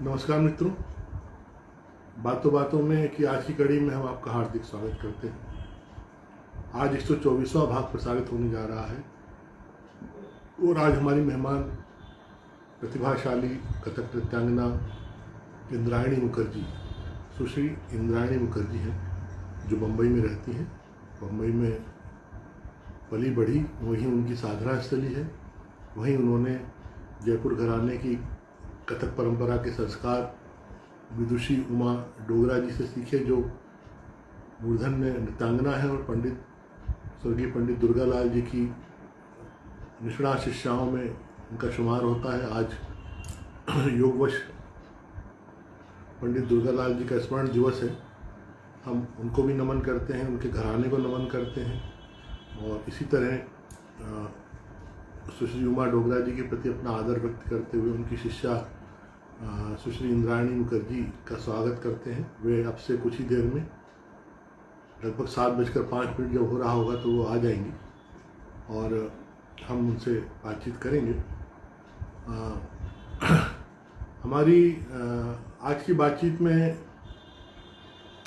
नमस्कार मित्रों, बातों बातों में कि आज की कड़ी में हम आपका हार्दिक स्वागत करते हैं। आज 124वां भाग प्रसारित होने जा रहा है और आज हमारी मेहमान प्रतिभाशाली कथक नृत्यांगना इंद्रायणी मुखर्जी, सुश्री इंद्रायणी मुखर्जी हैं, जो बम्बई में रहती हैं। बम्बई में पली बढ़ी, वहीं उनकी साधना स्थली है। वहीं उन्होंने जयपुर घराने की कथक परंपरा के संस्कार विदुषी उमा डोगरा जी से सीखे, जो मूर्धन्य नृत्यांगना है और स्वर्गीय पंडित दुर्गालाल जी की निष्णात शिष्याओं में उनका शुमार होता है। आज योगवश पंडित दुर्गालाल जी का स्मरण दिवस है। हम उनको भी नमन करते हैं, उनके घराने को नमन करते हैं और इसी तरह सुश्री उमा डोगरा जी के प्रति अपना आदर व्यक्त करते हुए उनकी शिष्या सुश्री इंद्रायणी मुखर्जी का स्वागत करते हैं। वे अब से कुछ ही देर में लगभग 7:05 जब हो रहा होगा तो वो आ जाएंगी और हम उनसे बातचीत करेंगे। हमारी आज की बातचीत में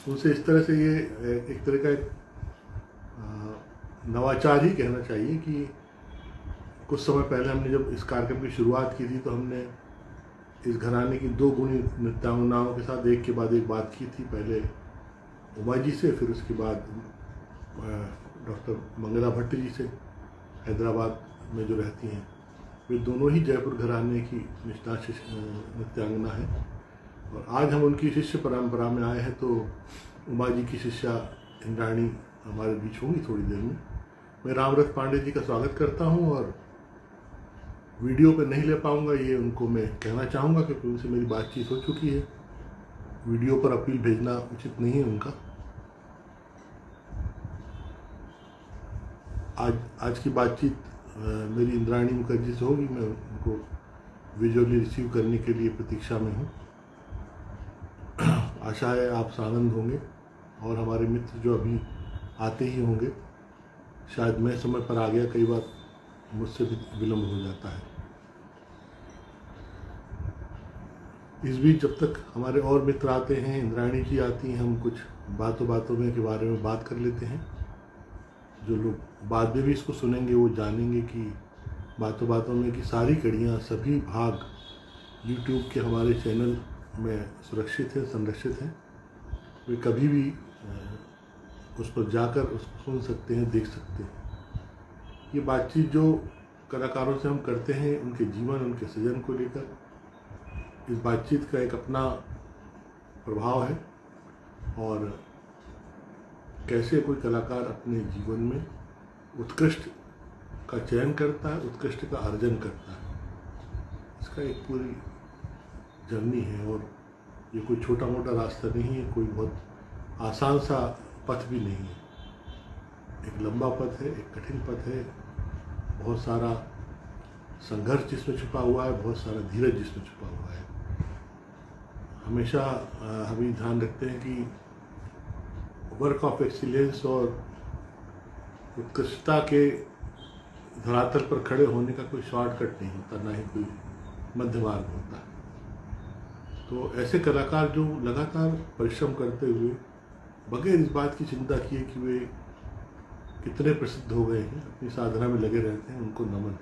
उनसे इस तरह से ये एक तरह का नवाचार ही कहना चाहिए कि कुछ समय पहले हमने जब इस कार्यक्रम की शुरुआत की थी तो हमने इस घराने की 2 गुणी नृत्यांगनाओं के साथ एक के बाद एक बात की थी। पहले उमा जी से, फिर उसके बाद डॉक्टर मंगला भट्ट जी से, हैदराबाद में जो रहती हैं। वे दोनों ही जयपुर घराने की निष्णात नृत्यांगना है और आज हम उनकी शिष्य परंपरा में आए हैं। तो उमा जी की शिष्या इंद्रायणी हमारे बीच होंगी थोड़ी देर में। मैं रामरथ पांडे जी का स्वागत करता हूं और वीडियो पे नहीं ले पाऊंगा, ये उनको मैं कहना चाहूँगा क्योंकि उनसे मेरी बातचीत हो चुकी है। वीडियो पर अपील भेजना उचित नहीं है उनका। आज की बातचीत मेरी इंद्रायणी मुखर्जी से होगी। मैं उनको विजुअली रिसीव करने के लिए प्रतीक्षा में हूँ। आशा है आप आनंद होंगे और हमारे मित्र जो अभी आते ही होंगे। शायद मैं समय पर आ गया, कई बार मुझसे भी विलम्ब हो जाता है। इस बीच जब तक हमारे और मित्र आते हैं, इंद्रायणी जी आती हैं, हम कुछ बातों बातों में के बारे में बात कर लेते हैं। जो लोग बाद में भी इसको सुनेंगे वो जानेंगे कि बातों बातों में की सारी कड़ियाँ, सभी भाग YouTube के हमारे चैनल में सुरक्षित हैं, संरक्षित हैं। वे कभी भी उस पर जाकर उसको सुन सकते हैं, देख सकते हैं। ये बातचीत जो कलाकारों से हम करते हैं, उनके जीवन, उनके सृजन को लेकर, इस बातचीत का एक अपना प्रभाव है और कैसे कोई कलाकार अपने जीवन में उत्कृष्ट का चयन करता है, उत्कृष्ट का अर्जन करता है, इसका एक पूरी जर्नी है। और ये कोई छोटा मोटा रास्ता नहीं है, कोई बहुत आसान सा पथ भी नहीं है। एक लंबा पथ है, एक कठिन पथ है, बहुत सारा संघर्ष जिसमें छुपा हुआ है, बहुत सारा धीरज जिसमें छुपा हुआ है। हमेशा हम ध्यान रखते हैं कि वर्क ऑफ एक्सीलेंस और उत्कृष्टता के धरातल पर खड़े होने का कोई शॉर्टकट नहीं होता, ना ही कोई मध्य मार्ग होता। तो ऐसे कलाकार जो लगातार परिश्रम करते हुए बगैर इस बात की चिंता किए कि वे कितने प्रसिद्ध हो गए हैं, अपनी साधना में लगे रहते हैं, उनको नमन है।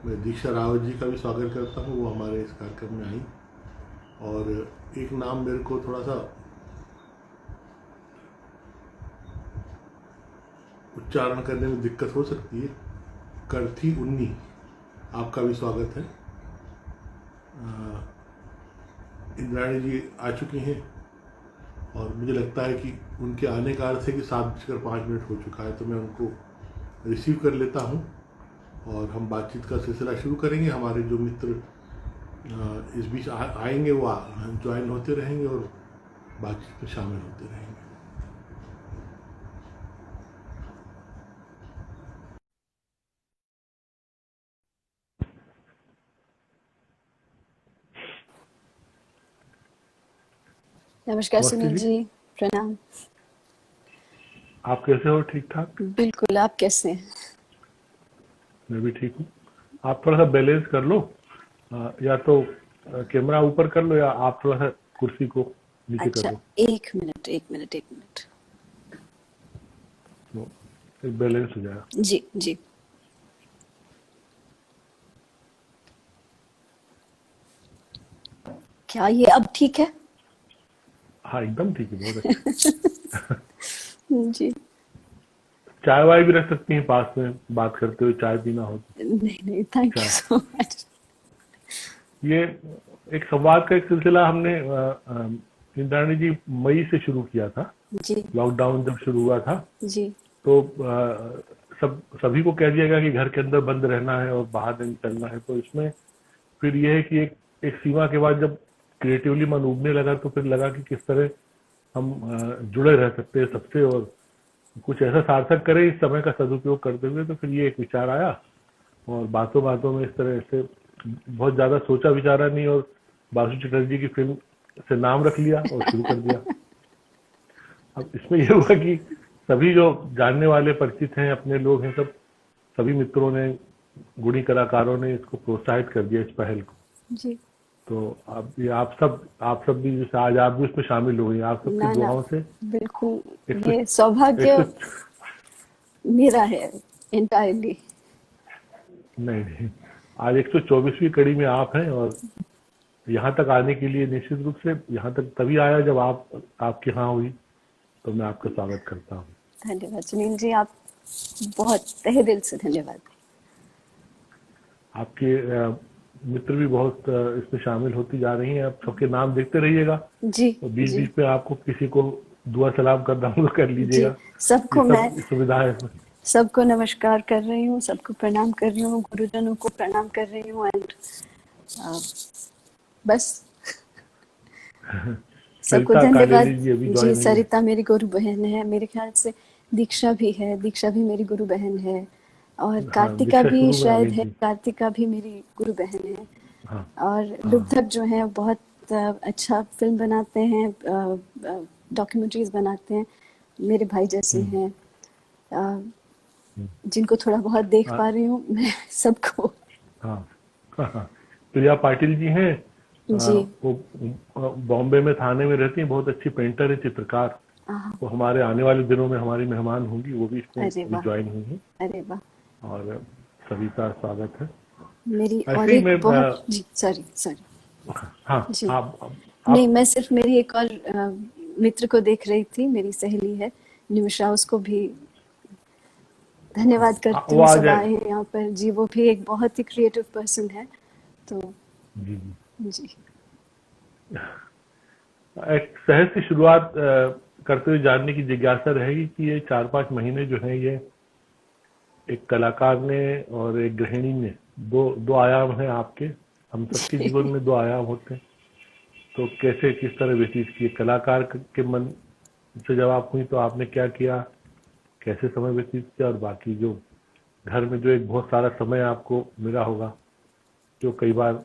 मैं दीक्षा रावत जी का भी स्वागत करता हूँ। वो हमारे इस कार्यक्रम में आई और एक नाम मेरे को थोड़ा सा उच्चारण करने में दिक्कत हो सकती है, करथी उन्नी, आपका भी स्वागत है। इंद्रायणी जी आ चुकी हैं और मुझे लगता है कि उनके आने का अर्थ है कि 7:05 हो चुका है, तो मैं उनको रिसीव कर लेता हूं और हम बातचीत का सिलसिला शुरू करेंगे। हमारे जो मित्र इस बीच आएंगे वो ज्वाइन होते रहेंगे और बातचीत में शामिल होते रहेंगे। नमस्कार सुनील जी, प्रणाम। आप कैसे हो? ठीक ठाक? बिल्कुल, आप कैसे हैं? मैं भी ठीक हूँ। आप थोड़ा सा बैलेंस कर लो, या तो कैमरा ऊपर कर लो या आप थोड़ा सा कुर्सी को नीचे कर अच्छा, लो, एक मिनट एक मिनट एक मिनट। तो एक बैलेंस हो जाएगा। जी जी। क्या ये अब ठीक है? हाँ एकदम ठीक है, बहुत अच्छा। जी। चाय वाय भी रख सकती हैं पास में, बात करते हुए चाय पीना हो तो। नहीं नहीं, थैंक यू चाय, सो मच। ये एक संवाद का एक सिलसिला हमने इंद्राणी जी मई से शुरू किया था, जी लॉकडाउन जब शुरू हुआ था। जी तो सभी को कह दिया गया कि घर के अंदर बंद रहना है और बाहर नहीं निकलना है। तो इसमें फिर यह है कि एक सीमा के बाद जब क्रिएटिवली मन उबने लगा तो फिर लगा कि किस तरह हम जुड़े रह सकते हैं सबसे और कुछ ऐसा सार्थक करें इस समय का सदुपयोग करते हुए। तो फिर ये एक विचार आया और बातों बातों में इस तरह से बहुत ज्यादा सोचा विचारा नहीं और बासु चटर्जी की फिल्म से नाम रख लिया और शुरू कर दिया। अब इसमें यह हुआ कि सभी जो जानने वाले परिचित हैं, अपने लोग हैं, सब सभी मित्रों ने, गुणी कलाकारों ने इसको प्रोत्साहित कर दिया इस पहल को। जी। तो अब ये आप सब भी, जैसे आज आप भी इसमें शामिल हो गई, आप सबकी ना ना, दुआओं से बिल्कुल। एक सौ ये एक सौभाग्य सौ मेरा है इंटायरली। नहीं नहीं, आज 124वीं कड़ी में आप हैं और यहाँ तक आने के लिए निश्चित रूप से यहाँ तक तभी आया जब आपके यहाँ हुई। तो मैं आपका स्वागत करता हूँ। धन्यवाद सुनील जी, आप बहुत तहे दिल से धन्यवाद। आपके मित्र भी बहुत इसमें शामिल होती जा रही हैं। आप सबके नाम देखते रहिएगा जी और बीच जी बीच में आपको किसी को दुआ सलाम करना होगा कर जी। लीजिएगा। ये सबको मैं सब सुविधा है इसमें। सबको नमस्कार कर रही हूँ, सबको प्रणाम कर रही हूँ, गुरुजनों को प्रणाम कर रही हूँ। एंड बस सबको सरिता धन्यवाद। कालेली जी अभी जी, ज्वाइन हुई है। सरिता मेरी गुरु बहन है, मेरे ख्याल से दीक्षा भी है, दीक्षा भी मेरी गुरु बहन है, और हाँ, कार्तिका दीक्षा भी शुरू में आ शायद गई है, थी। कार्तिका भी मेरी गुरु बहन है। हाँ और हाँ। लुब्धक जो है बहुत अच्छा फिल्म बनाते हैं, डॉक्यूमेंट्रीज बनाते हैं, मेरे भाई जैसे हम्म, हैं, अ, हम्म, जिनको थोड़ा बहुत देख हाँ पा रही हूँ मैं सबको। हाँ हाँ हाँ। प्रिया पाटिल जी हैं, जी। वो बॉम्बे में थाने में रहती हैं, बहुत अच्छी पेंटर है, चित्रकार। आह, वो हमारे आने वाले दिनों में हमारी मेहमान होंगी, वो भी इसमें अरे अभी वाह, ज्वाइन हुई हैं। अरे वाह। और सभी का स्वागत है। मेरी और ऐसे ही एक मैं बहुत जी, सॉरी सॉरी। हाँ जी, नहीं, आप मैं सिर्फ मेरी एक और मित्र को देख रही थी, मेरी सहेली है निमिषा, उसको भी धन्यवाद करती वो हूँ, आ सब जाए। आए हैं यहाँ पर। जी, वो भी एक बहुत ही क्रिएटिव पर्सन है, तो जी जी। जी। एक सहज सी शुरुआत करते हुए जानने की जिज्ञासा रहेगी कि ये 4-5 महीने जो है, ये एक कलाकार ने और एक गृहिणी ने, दो दो आयाम हैं आपके। हम सबके जीवन में दो आयाम होते हैं। तो कैसे किस तरह व्यतीत किए कलाकार के मन से जब आप हुई तो आपने क्या किया, कैसे समय व्यतीत किया, और बाकी जो घर में जो एक बहुत सारा समय आपको मिला होगा जो कई बार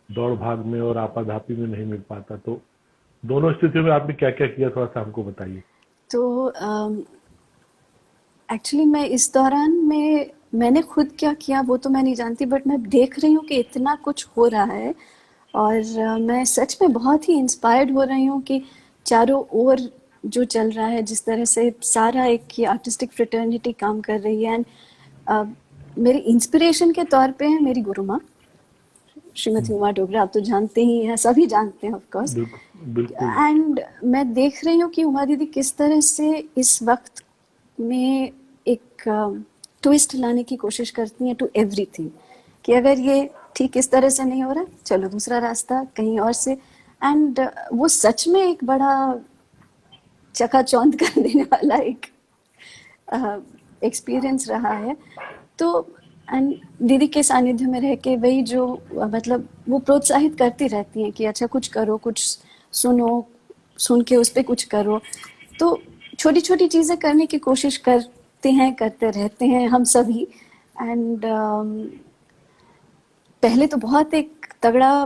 दौड़ भाग में और आपाधापी में नहीं मिल पाता, तो दोनों स्थितियों में आपने क्या क्या किया, थोड़ा सा हमको बताइए। तो एक्चुअली मैं इस दौरान में मैंने खुद क्या किया वो तो मैं नहीं जानती, बट मैं देख रही हूँ कि इतना कुछ हो रहा है, और मैं सच में बहुत ही इंस्पायर्ड हो रही हूँ कि चारों ओर जो चल रहा है, जिस तरह से सारा एक ये आर्टिस्टिक फ्रेटर्निटी काम कर रही है। एंड मेरी इंस्पिरेशन के तौर पे है मेरी गुरु माँ श्रीमती उमा डोगरा, आप तो जानते ही हैं, सभी जानते हैं ऑफ कोर्स। बिल्कुल बिल्कुल। एंड मैं देख रही हूँ कि उमा दीदी किस तरह से इस वक्त में एक ट्विस्ट लाने की कोशिश करती हैं टू एवरीथिंग, कि अगर ये ठीक इस तरह से नहीं हो रहा, चलो दूसरा रास्ता कहीं और से। एंड वो सच में एक बड़ा चकाचौंध कर देने वाला एक एक्सपीरियंस रहा है। तो एंड दीदी के सानिध्य में रह के वही जो मतलब वो प्रोत्साहित करती रहती हैं कि अच्छा कुछ करो, कुछ सुनो, सुन के उस पर कुछ करो। तो छोटी छोटी चीज़ें करने की कोशिश करते हैं, करते रहते हैं हम सभी। एंड पहले तो बहुत एक तगड़ा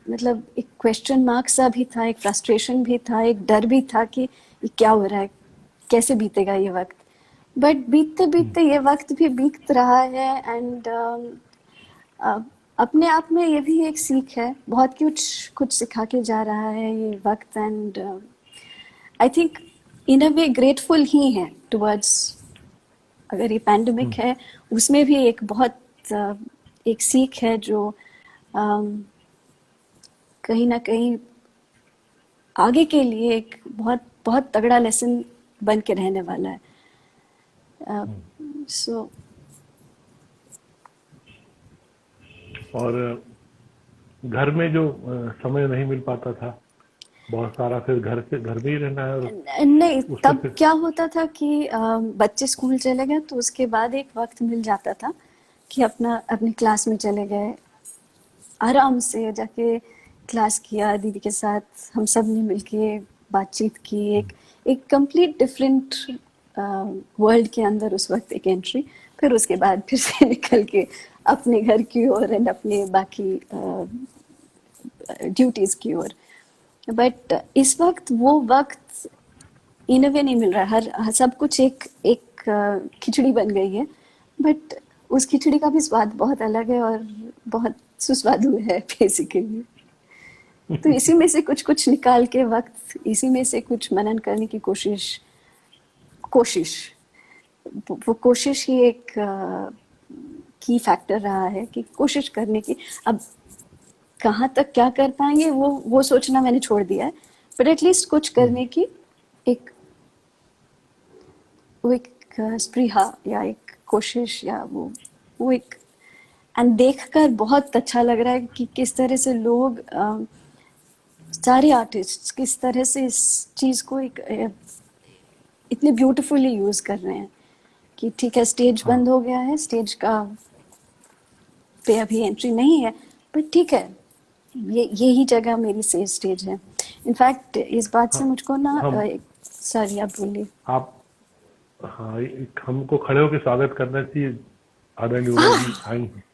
मतलब एक क्वेश्चन मार्क सा भी था, एक फ्रस्ट्रेशन भी था, एक डर भी था कि ये क्या हो रहा है, कैसे बीतेगा ये वक्त। बट बीतते बीतते ये वक्त भी बीत रहा है। एंड अपने आप में ये भी एक सीख है, बहुत कुछ कुछ सिखा के जा रहा है ये वक्त। And I think in a way grateful ही है टुवर्ड्स, अगर ये पैंडमिक है उसमें भी एक बहुत एक सीख है जो कहीं ना कहीं आगे के लिए एक बहुत बहुत तगड़ा लेसन बन के रहने वाला है। सो और घर में जो समय नहीं मिल पाता था बहुत सारा, फिर घर में ही रहना है, और नहीं, उससे तब फिर क्या होता था कि बच्चे स्कूल चले गए तो उसके बाद एक वक्त मिल जाता था कि अपना अपनी क्लास में चले गए, आराम से जाके क्लास किया, दीदी के साथ हम सब ने मिलके बातचीत की, एक कंप्लीट डिफरेंट वर्ल्ड के अंदर उस वक्त एक एंट्री। फिर उसके बाद फिर से निकल के अपने घर की ओर एंड अपने बाकी ड्यूटीज की ओर। बट इस वक्त वो वक्त इन अ वे नहीं मिल रहा। सब कुछ एक एक खिचड़ी बन गई है, बट उस खिचड़ी का भी स्वाद बहुत अलग है और बहुत सुस्वादु है बेसिकली। तो इसी में से कुछ कुछ निकाल के वक्त, इसी में से कुछ मनन करने की कोशिश कोशिश वो कोशिश ही एक की फैक्टर रहा है कि कोशिश करने की। अब कहाँ तक क्या कर पाएंगे वो सोचना मैंने छोड़ दिया है, बट एटलीस्ट कुछ करने की एक वो एक स्पृहा या एक कोशिश या वो एक। एंड देखकर बहुत अच्छा लग रहा है कि किस तरह से लोग सारे आर्टिस्ट किस तरह से इस चीज को एक इतने ब्यूटीफुली यूज कर रहे हैं कि ठीक है स्टेज हाँ बंद हो गया है, स्टेज का पे अभी एंट्री नहीं है, बट ठीक है यही जगह मेरी सेफ स्टेज है। इनफैक्ट इस बात से हाँ मुझको ना हम सॉरी आप बोलिए। आप हाँ, हमको खड़े होकर स्वागत करना चाहिए। आदरणीय उमा जी आई हैं।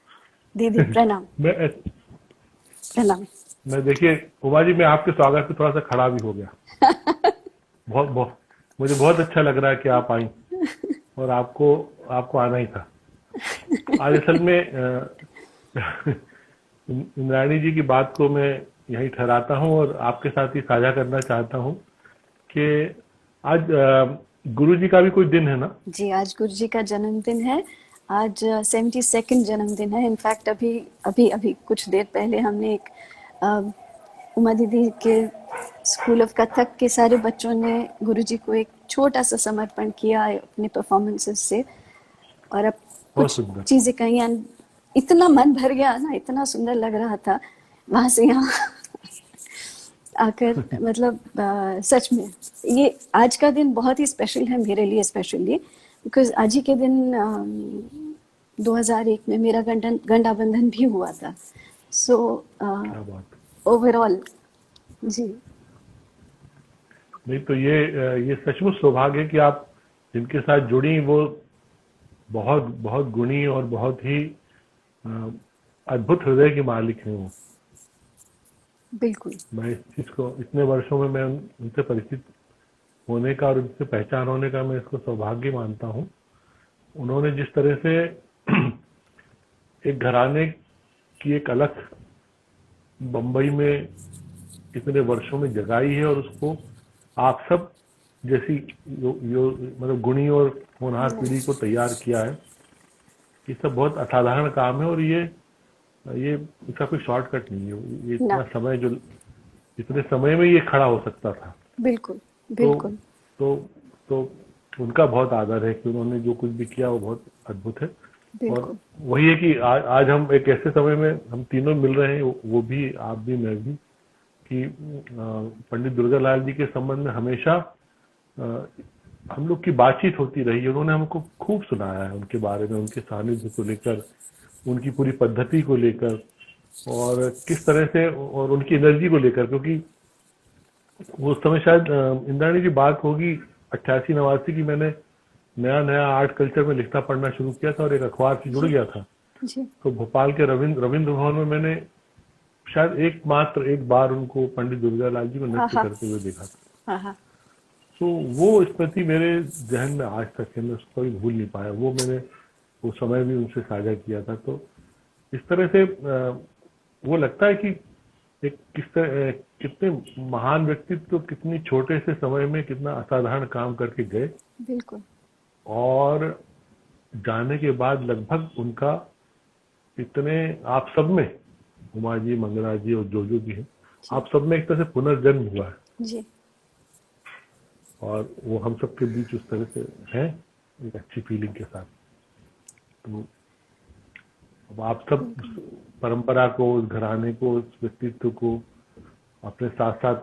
दीदी प्रणाम। मैं प्रणाम। मैं देखिए उमा जी, मैं आपके स्वागत पे थोड़ा सा खड़ा भी हो गया। बहुत बहुत मुझे बहुत अच्छा लग रहा है कि आप आई, और आपको आपको आना ही था आज। असल में इंद्राणी जी की बात को मैं यहीं ठहराता हूँ और आपके साथ ही साझा करना चाहता हूँ कि आज गुरु जी का भी कोई दिन है ना। जी आज गुरु जी का जन्मदिन है। आज 72nd जन्मदिन है। इनफैक्ट अभी अभी अभी कुछ देर पहले हमने एक उमा दीदी के स्कूल ऑफ कथक के सारे बच्चों ने गुरु जी को एक छोटा सा समर्पण किया अपने परफॉर्मेंसेस से, और अब बहुत कुछ सुंदर। चीजें कही and इतना मन भर गया ना, इतना सुंदर लग रहा था वहां से यहाँ आकर। मतलब सच में ये आज का दिन बहुत ही स्पेशल है मेरे लिए, स्पेशली बिकॉज आज ही के दिन 2001 में मेरा गंडा बंधन भी हुआ था। सो क्या बात। ओवरऑल जी नहीं तो ये सचमुच सौभाग्य है कि आप जिनके साथ जुड़ी वो बहुत बहुत गुणी और बहुत ही अ, अद्भुत हृदय की मालिक हैं वो। बिल्कुल। मैं इस चीज को इतने वर्षों में मैं उनसे परिचित होने का और उनसे पहचान होने का मैं इसको सौभाग्य मानता हूँ। उन्होंने जिस तरह से एक घराने की एक अलग बम्बई में इतने वर्षों में जगाई है, और उसको आप सब जैसी मतलब गुणी और होनहार पीढ़ी को तैयार किया है। ये सब बहुत असाधारण काम है, और ये इसका कोई शॉर्टकट नहीं है। ये ना इतना समय जो इतने समय में ये खड़ा हो सकता था। बिल्कुल तो बिल्कुल तो तो उनका बहुत आदर है कि उन्होंने जो कुछ भी किया वो बहुत अद्भुत है। और बिल्कुल वही है कि आज हम एक ऐसे समय में हम तीनों मिल रहे हैं, वो भी, आप भी, मैं भी, कि पंडित दुर्गालाल जी के संबंध में हमेशा हम लोग की बातचीत होती रही। उन्होंने हमको खूब सुनाया है उनके बारे में, उनके सानिध्य को लेकर, उनकी पूरी पद्धति को लेकर, और किस तरह से, और उनकी एनर्जी को लेकर। क्योंकि उस समय शायद इंद्राणी जी बात होगी 88-89 की, मैंने नया नया आर्ट कल्चर में लिखना पढ़ना शुरू किया था और एक अखबार से जुड़ जी गया था। जी तो भोपाल के रविंद्र भवन में मैंने शायद एक बार उनको, पंडित दुर्गालाल जी को हाँ नृत्य हाँ करते हुए देखा था। हाँ हाँ तो वो स्मृति मेरे जहन में आज तक है, मैं उसको कभी भूल नहीं पाया। वो मैंने उस समय भी उनसे साझा किया था। तो इस तरह से वो लगता है कि एक कितने महान व्यक्तित्व कितनी छोटे से समय में कितना असाधारण काम करके गए, बिल्कुल। और जाने के बाद लगभग उनका इतने आप सब में, उमा जी, मंगला जी और जो भी है, आप सब में एक तरह से पुनर्जन्म हुआ है, जी और वो हम सब के बीच उस तरह से है, एक अच्छी फीलिंग के साथ। तो अब आप सब परंपरा को, उस घराने को, उस व्यक्तित्व को अपने साथ साथ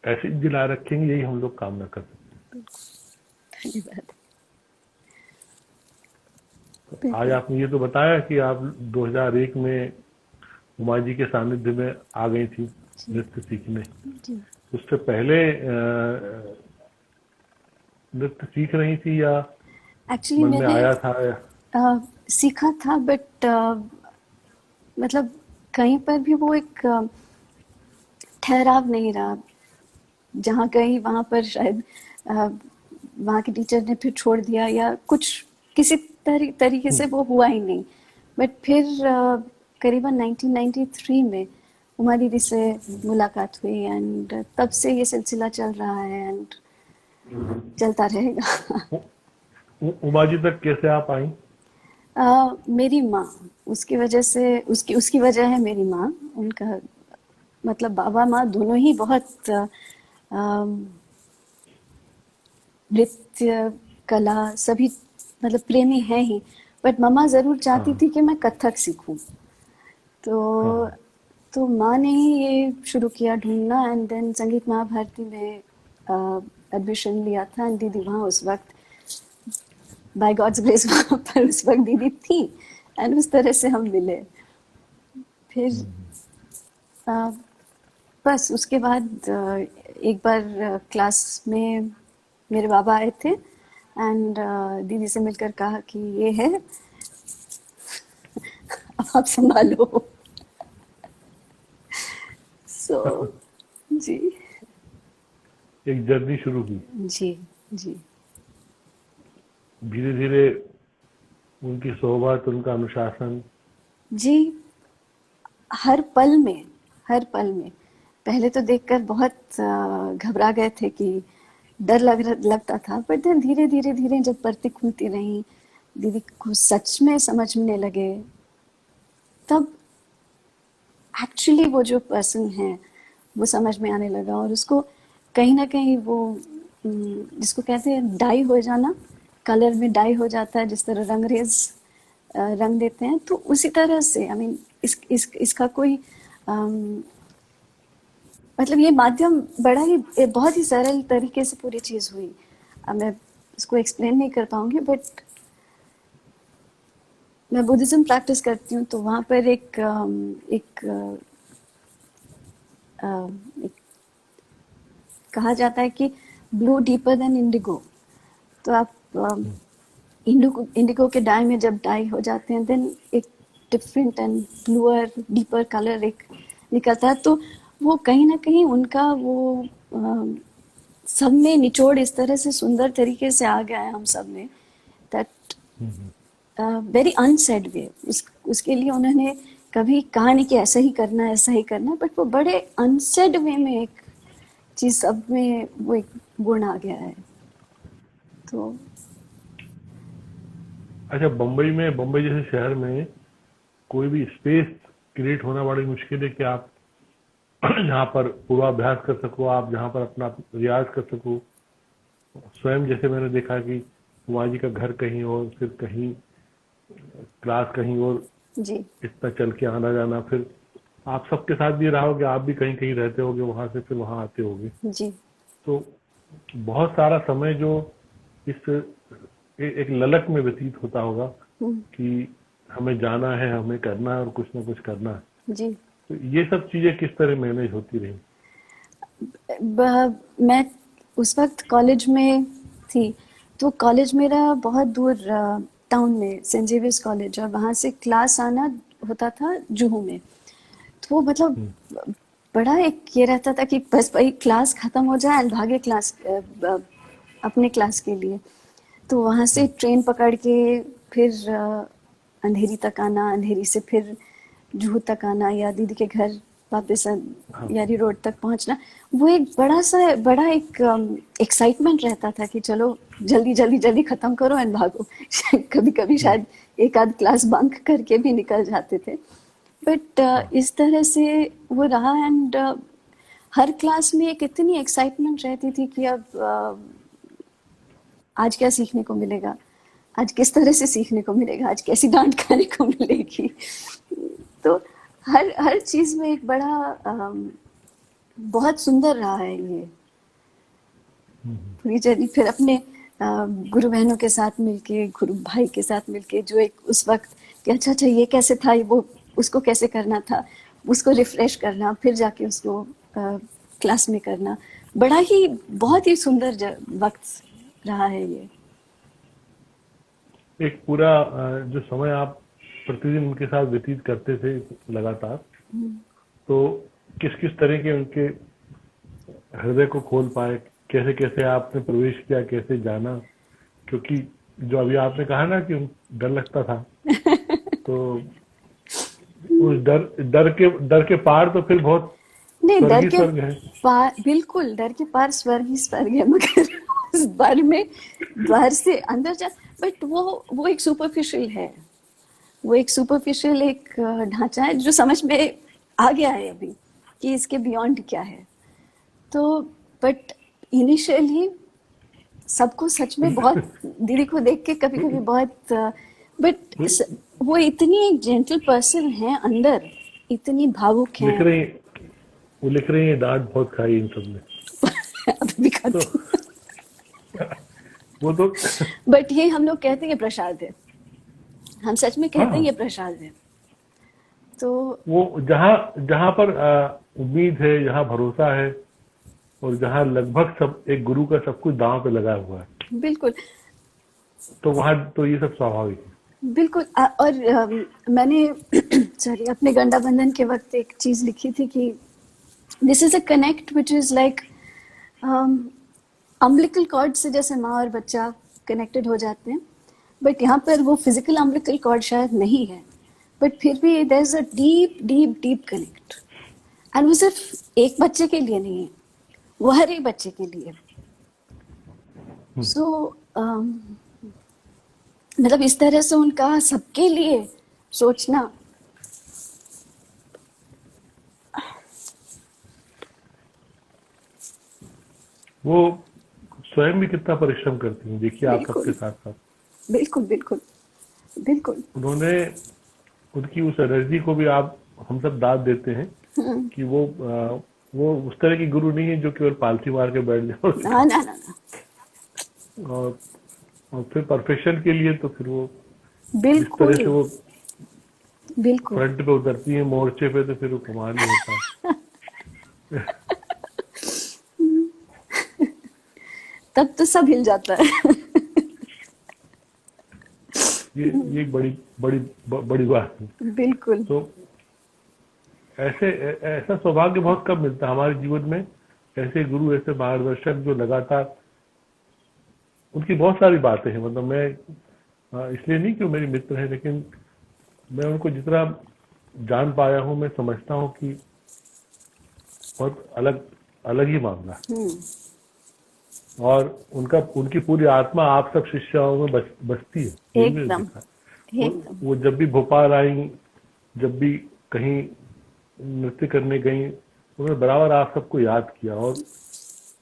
ऐसे ही जिला रखेंगे, यही हम लोग कामना कर सकते हैं। धन्यवाद। तो आज आपने ये तो बताया कि आप 2001 में उमा जी के सानिध्य में आ गई थी नृत्य सीखने। जी उससे पहले नृत्य सीख रही थी या एक्चुअली मन में मैंने आया था? सीखा था, बट मतलब कहीं पर भी वो एक ठहराव नहीं रहा। जहाँ गई वहाँ पर शायद वहाँ के टीचर ने फिर छोड़ दिया, या कुछ किसी तरीके से वो हुआ ही नहीं। बट फिर करीबन 1993 में उमा दीदी से मुलाकात हुई, एंड तब से ये सिलसिला चल रहा है एंड चलता रहेगा। उमा जी तक कैसे आप आई? मेरी माँ, उसकी वजह से, उसकी वजह है मेरी माँ। उनका मतलब बाबा माँ दोनों ही बहुत नृत्य कला सभी मतलब प्रेमी हैं ही, बट मम्मा ज़रूर चाहती थी कि मैं कथक सीखूं। तो माँ ने ही ये शुरू किया ढूंढना, एंड देन संगीत महाभारती में एडमिशन लिया था, एंड दीदी वहाँ उस वक्त बाय गॉड्स ग्रेस वहाँ पर उस वक्त दीदी थी, एंड उस तरह से हम मिले। फिर बस उसके बाद एक बार क्लास में मेरे बाबा आए थे, एंड दीदी से मिलकर कहा कि ये है, अब आप संभालो। सो जी एक जर्नी शुरू हुई। जी जी धीरे धीरे उनकी सोहबत, उनका अनुशासन। जी, हर पल में, हर पल में। पहले तो देखकर बहुत घबरा गए थे कि डर लगता था, बट देन धीरे धीरे धीरे जब परतें खुलती रहीं, दीदी को सच में समझने लगे, तब एक्चुअली वो जो पर्सन है वो समझ में आने लगा। और उसको कहीं ना कहीं वो जिसको कहते हैं डाई हो जाना, कलर में डाई हो जाता है, जिस तरह रंगरेज रंग देते हैं, तो उसी तरह से आई मीन इसका कोई मतलब ये माध्यम बड़ा ही बहुत ही सरल तरीके से पूरी चीज़ हुई। अब मैं इसको एक्सप्लेन नहीं कर पाऊंगी, बट मैं बुद्धिज्म प्रैक्टिस करती हूँ, तो वहाँ पर एक कहा जाता है कि ब्लू डीपर देन इंडिगो। तो आप इंडिगो के डाई में जब डाई हो जाते हैं, देन एक different and bluer deeper colour एक निकलता है। तो वो कहीं ना कहीं उनका वो सब में निचोड़ इस तरह से सुंदर तरीके से आ गया है हम सब में, दैट वेरी अनसेड वे। उसके लिए उन्होंने कभी कहा नहीं कि ऐसा ही करना है, ऐसा ही करना है, बट वो बड़े अनसेड वे में एक चीज सब में वो एक गुण आ गया है। तो अच्छा, बम्बई जैसे शहर में कोई भी स्पेस क्रिएट होना बड़ी मुश्किल है कि आप जहाँ पर पूर्वाभ्यास कर सको, आप जहाँ पर अपना रियाज कर सको। स्वयं जैसे मैंने देखा कि उमा जी का घर कहीं और, फिर कहीं क्लास कहीं और, जी इतना चल के आना जाना, फिर आप सबके साथ भी रहा होगे, आप भी कहीं कहीं रहते होगे, वहां से फिर वहां आते होगे, जी तो बहुत सारा समय जो इस एक ललक में व्यतीत होता होगा कि हमें जाना है, हमें करना है और कुछ ना कुछ करना है। जी। तो ये सब चीजें किस तरह मैनेज होती रही? मैं उस वक्त कॉलेज में थी, तो कॉलेज मेरा बहुत दूर टाउन में सेंट जेवियर्स कॉलेज, और वहाँ से क्लास आना होता था जुहू में। तो वो मतलब बड़ा एक ये रहता था कि बस भाई क्लास खत्म हो जाए एंड भागे क्लास अपने क्लास के लिए। तो वहाँ से ट्रेन पकड़ के फिर अंधेरी तक आना, अंधेरी से फिर जुहू तक आना या दीदी के घर वापस यारी रोड तक पहुंचना, वो एक बड़ा एक एक्साइटमेंट रहता था कि चलो जल्दी जल्दी जल्दी खत्म करो एंड भागो। कभी कभी शायद एक आध क्लास बंक करके भी निकल जाते थे, बट इस तरह से वो रहा। एंड हर क्लास में एक इतनी एक्साइटमेंट रहती थी कि अब आज क्या सीखने को मिलेगा, आज किस तरह से सीखने को मिलेगा, आज कैसी डांट खाने को मिलेगी। तो हर चीज में एक बड़ा बहुत सुंदर रहा है ये पूरी जर्नी। फिर अपने गुरु बहनों के साथ मिलके, गुरु भाई के साथ मिलके, जो एक उस वक्त कि अच्छा ये कैसे था, वो उसको कैसे करना था, उसको रिफ्रेश करना, फिर जाके उसको क्लास में करना, बड़ा ही बहुत ही सुंदर वक्त रहा है ये। एक पूरा जो समय आप प्रतिदिन उनके साथ व्यतीत करते थे लगातार, तो किस किस तरह के उनके हृदय को खोल पाए, कैसे कैसे आपने प्रवेश किया, कैसे जाना? क्योंकि जो अभी आपने कहा ना कि डर लगता था, तो उस डर के पार तो फिर बहुत नहीं, डर के स्वर्ग है। पार, बिल्कुल डर के पार स्वर्ग ही स्वर्ग है, मगर उस बार में बाहर से अंदर जा, बट वो एक सुपरफिशियल है, वो एक सुपरफिशियल एक ढांचा है जो समझ में आ गया है अभी कि इसके बियॉन्ड क्या है। तो बट इनिशियली सबको सच में बहुत दीदी को देख के कभी कभी बहुत, बट वो इतनी एक जेंटल पर्सन है अंदर, इतनी भावुक है। लिख रही है डांट बहुत खाई इन सब ने। अभी भी खाती हूँ। वो तो बट ये हम लोग कहते हैं प्रसाद है, हम सच में कहते हैं ये प्रसाद है। तो वो जहाँ पर उम्मीद है, जहाँ भरोसा है, और जहाँ लगभग सब एक गुरु का सब कुछ दांव पे लगा हुआ है, बिल्कुल, तो वहाँ तो ये सब स्वाभाविक है। बिल्कुल। और मैंने सॉरी अपने गंडा बंधन के वक्त एक चीज लिखी थी कि this is a connect which is like umbilical cord से जैसे माँ और बच्चा कनेक्टेड हो जाते हैं, बट यहाँ पर वो फिजिकल अम्बिलिकल कॉर्ड शायद नहीं है, बट फिर भी there is a deep deep deep connect. And वो सिर्फ एक बच्चे के लिए नहीं है, वो हर एक बच्चे के लिए। सो मतलब इस तरह से उनका सबके लिए सोचना, वो स्वयं भी कितना परिश्रम करती हैं, देखिए आप सबके साथ साथ। बिल्कुल बिल्कुल बिल्कुल। उन्होंने उनकी उस एनर्जी को भी आप हम सब दाद देते हैं कि वो उस तरह की गुरु नहीं है जो केवल पालथी मार के बैठ जाओ। ना ना ना ना। और फिर परफेक्शन के लिए तो फिर वो बिल्कुल इस तरह से वो बिल्कुल फ्रंट पे उतरती है मोर्चे पे, तो फिर वो कमाल नहीं होता। तब तो सब हिल जाता है। ये एक बड़ी बात है। बिल्कुल। तो ऐसा सौभाग्य बहुत कम मिलता है हमारे जीवन में, ऐसे गुरु, ऐसे मार्गदर्शक जो लगातार, उनकी बहुत सारी बातें हैं। मतलब मैं इसलिए नहीं कि वो मेरे मित्र हैं, लेकिन मैं उनको जितना जान पाया हूँ, मैं समझता हूँ कि बहुत अलग ही मामला है। और उनकी पूरी आत्मा आप सब शिष्यों में बसती है। एकदम। वो जब भी भोपाल आई, जब भी कहीं नृत्य करने गई, उन्होंने बराबर आप सबको याद किया। और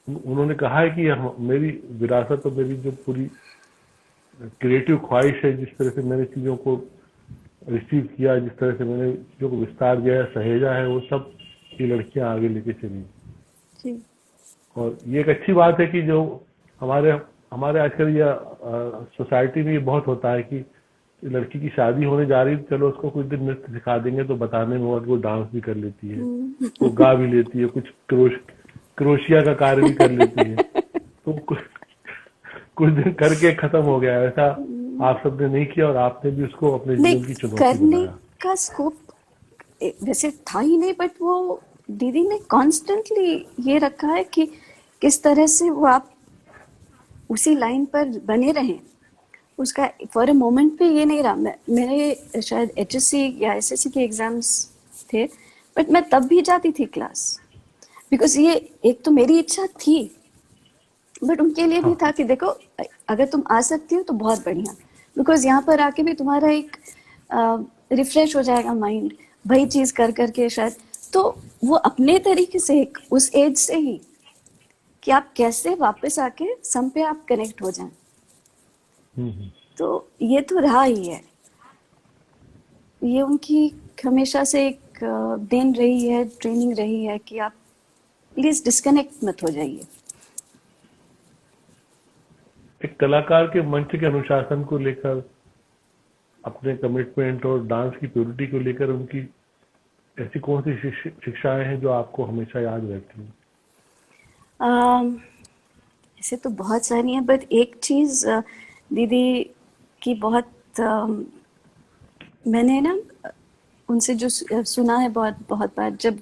उन्होंने कहा है कि मेरी विरासत और मेरी जो पूरी क्रिएटिव ख्वाहिश है, जिस तरह से मैंने चीज़ों को रिसीव किया, जिस तरह से मैंने चीज़ों को विस्तार दिया है, सहेजा है, वो सब ये लड़कियां आगे लेके चली। और ये एक अच्छी बात है कि जो हमारे आजकल ये सोसाइटी में ये बहुत होता है कि लड़की की शादी होने जा रही है, चलो उसको कुछ दिन नृत्य सिखा देंगे तो बताने में वो डांस भी कर लेती है, वो गा भी लेती है, कुछ क्रोशिया का कार्य भी कर लेती है। तो कुछ दिन करके खत्म हो गया। ऐसा आप सबने नहीं किया, और आपने भी उसको अपने जीवन की चुनौती करने बनाया। का स्कोप वैसे था ही नहीं, बट वो दीदी ने कॉन्स्टेंटली ये रखा है कि किस तरह से वो आप उसी लाइन पर बने रहें, उसका फॉर अ मोमेंट पे ये नहीं रहा। मेरे शायद HSC या SSC के एग्जाम्स थे, बट मैं तब भी जाती थी क्लास, बिकॉज ये एक तो मेरी इच्छा थी, बट उनके लिए भी हाँ था कि देखो अगर तुम आ सकती हो तो बहुत बढ़िया, बिकॉज यहाँ पर आके भी तुम्हारा एक रिफ्रेश हो जाएगा माइंड, वही चीज कर करके शायद। तो वो अपने तरीके से एक उस एज से ही कि आप कैसे वापस आके सम पे आप कनेक्ट हो जाएं, हम्म। तो ये तो रहा ही है। ये उनकी हमेशा से एक देन रही है, ट्रेनिंग रही है कि आप प्लीज डिस्कनेक्ट मत हो जाइए। एक कलाकार के मंच के अनुशासन को लेकर, अपने कमिटमेंट और डांस की प्योरिटी को लेकर उनकी ऐसी कौन सी शिक्षाएं हैं जो आपको हमेशा याद रहती हैं? अम, ऐसे तो बहुत सारी हैं, बट एक चीज दीदी की बहुत मैंने ना उनसे जो सुना है बहुत बहुत बार, जब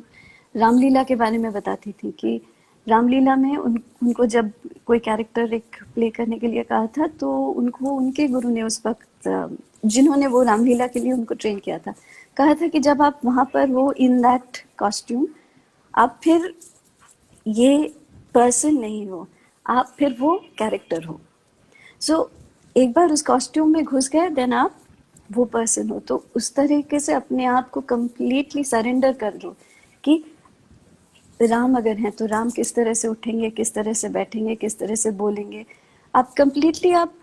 रामलीला के बारे में बताती थी कि रामलीला में उनको जब कोई कैरेक्टर एक प्ले करने के लिए कहा था, तो उनको उनके गुरु ने उस वक्त जिन्होंने वो रामलीला के लिए उनको ट्रेन किया था, कहा था कि जब आप वहां पर हो इन दैट कॉस्ट्यूम, आप फिर ये पर्सन नहीं हो, आप फिर वो कैरेक्टर हो। सो एक बार उस कॉस्ट्यूम में घुस गए, देन आप वो पर्सन हो। तो उस तरीके से अपने आप को कंप्लीटली सरेंडर कर दो कि राम अगर हैं तो राम किस तरह से उठेंगे, किस तरह से बैठेंगे, किस तरह से बोलेंगे, आप कंप्लीटली आप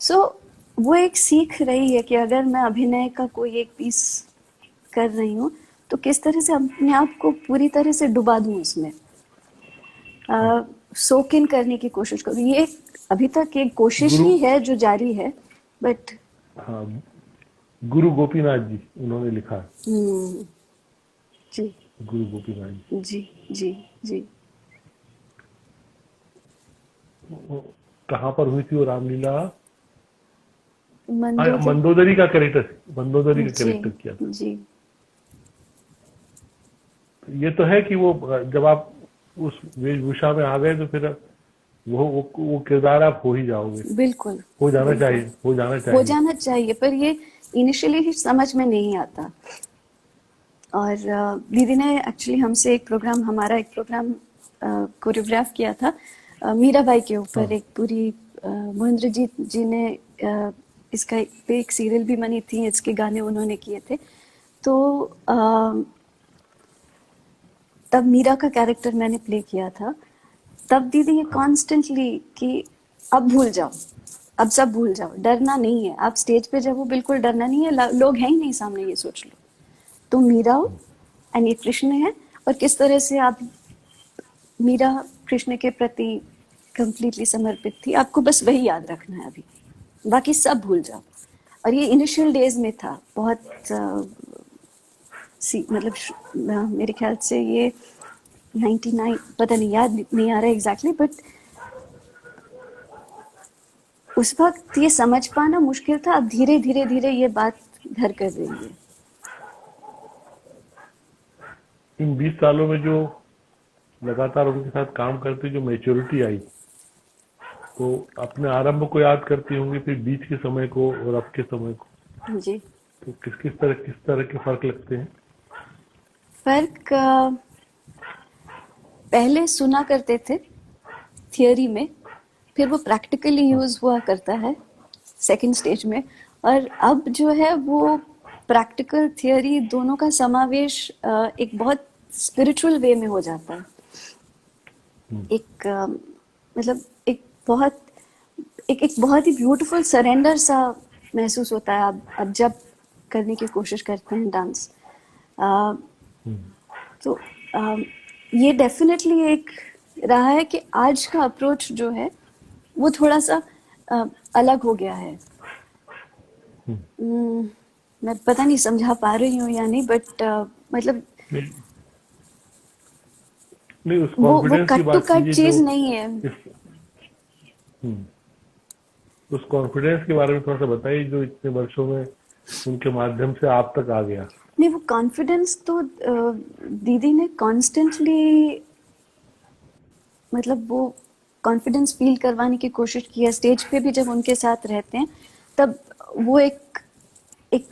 सो वो एक सीख रही है कि अगर मैं अभिनय का कोई एक पीस कर रही हूँ तो किस तरह से अपने आप को पूरी तरह से डुबा दूं उसमें, सोक इन करने की कोशिश करूँ। ये अभी तक एक कोशिश गुरु ही है जो जारी है, बट हाँ, गुरु गोपीनाथ जी उन्होंने लिखा है। जी गुरु गोपीनाथ जी जी जी जी। कहाँ पर हुई थी वो रामलीला? मंदोदरी। मंदोदरी का कैरेक्टर, मंदोदरी का जी कैरेक्टर किया था। जी ये तो है कि वो जब आप उस वेशभूषा में आ गए तो फिर वो किरदार आप हो ही जाओगे, बिल्कुल हो जाना बिल्कुल चाहिए, हो जाना हो चाहिए। जाना चाहिए, पर ये इनिशियली ही समझ में नहीं आता। और दीदी ने एक्चुअली हमसे एक प्रोग्राम, हमारा एक प्रोग्राम कोरियोग्राफ किया था मीराबाई के ऊपर। हाँ एक पूरी मोहिंद्रजीत जी ने इसका पे एक सीरियल भी बनी थी, इसके गाने उन्होंने किए थे। तो तब मीरा का कैरेक्टर मैंने प्ले किया था। तब दीदी ये हाँ कॉन्स्टेंटली कि अब भूल जाओ, अब सब भूल जाओ, डरना नहीं है, आप स्टेज पे जब वो बिल्कुल डरना नहीं है, लोग हैं ही नहीं सामने, ये सोच लो तुम मीरा हो एंड ये कृष्ण है, और किस तरह से आप मीरा कृष्ण के प्रति कंप्लीटली समर्पित थी, आपको बस वही याद रखना है, अभी बाकी सब भूल जाओ। और ये इनिशियल डेज में था, बहुत मतलब मेरे ख्याल से ये 99, पता नहीं, याद नहीं आ रहा एग्जैक्टली, बट उस वक्त ये समझ पाना मुश्किल था। अब धीरे धीरे धीरे ये बात घर कर रही है। इन 20 सालों में जो लगातार उनके साथ काम करते जो मैच्योरिटी आई, तो अपने आरंभ को याद करती होंगी, फिर बीच के समय को और अब के समय को, जी तो किस तरह के फर्क लगते हैं? फर्क पहले सुना करते थे थियोरी में, फिर वो प्रैक्टिकली यूज हुआ करता है सेकंड स्टेज में, और अब जो है वो प्रैक्टिकल थियोरी दोनों का समावेश एक बहुत स्पिरिचुअल वे में हो जाता है। एक मतलब एक बहुत ही ब्यूटीफुल सरेंडर सा महसूस होता है अब जब करने की कोशिश करते हैं डांस। तो ये डेफिनेटली एक रहा है कि आज का अप्रोच जो है वो थोड़ा सा अलग हो गया है। मैं पता नहीं समझा पा रही हूँ या नहीं, बट मतलब नहीं, उस वो कॉन्फिडेंस की कट टू बात कट कीजिए चीज जो नहीं है। उस कॉन्फिडेंस के बारे में थोड़ा सा बताइए जो इतने वर्षों में उनके माध्यम से आप तक आ गया। नहीं, वो कॉन्फिडेंस तो दीदी ने कॉन्स्टेंटली, मतलब वो कॉन्फिडेंस फील करवाने की कोशिश की है स्टेज पे भी। जब उनके साथ रहते हैं तब वो एक एक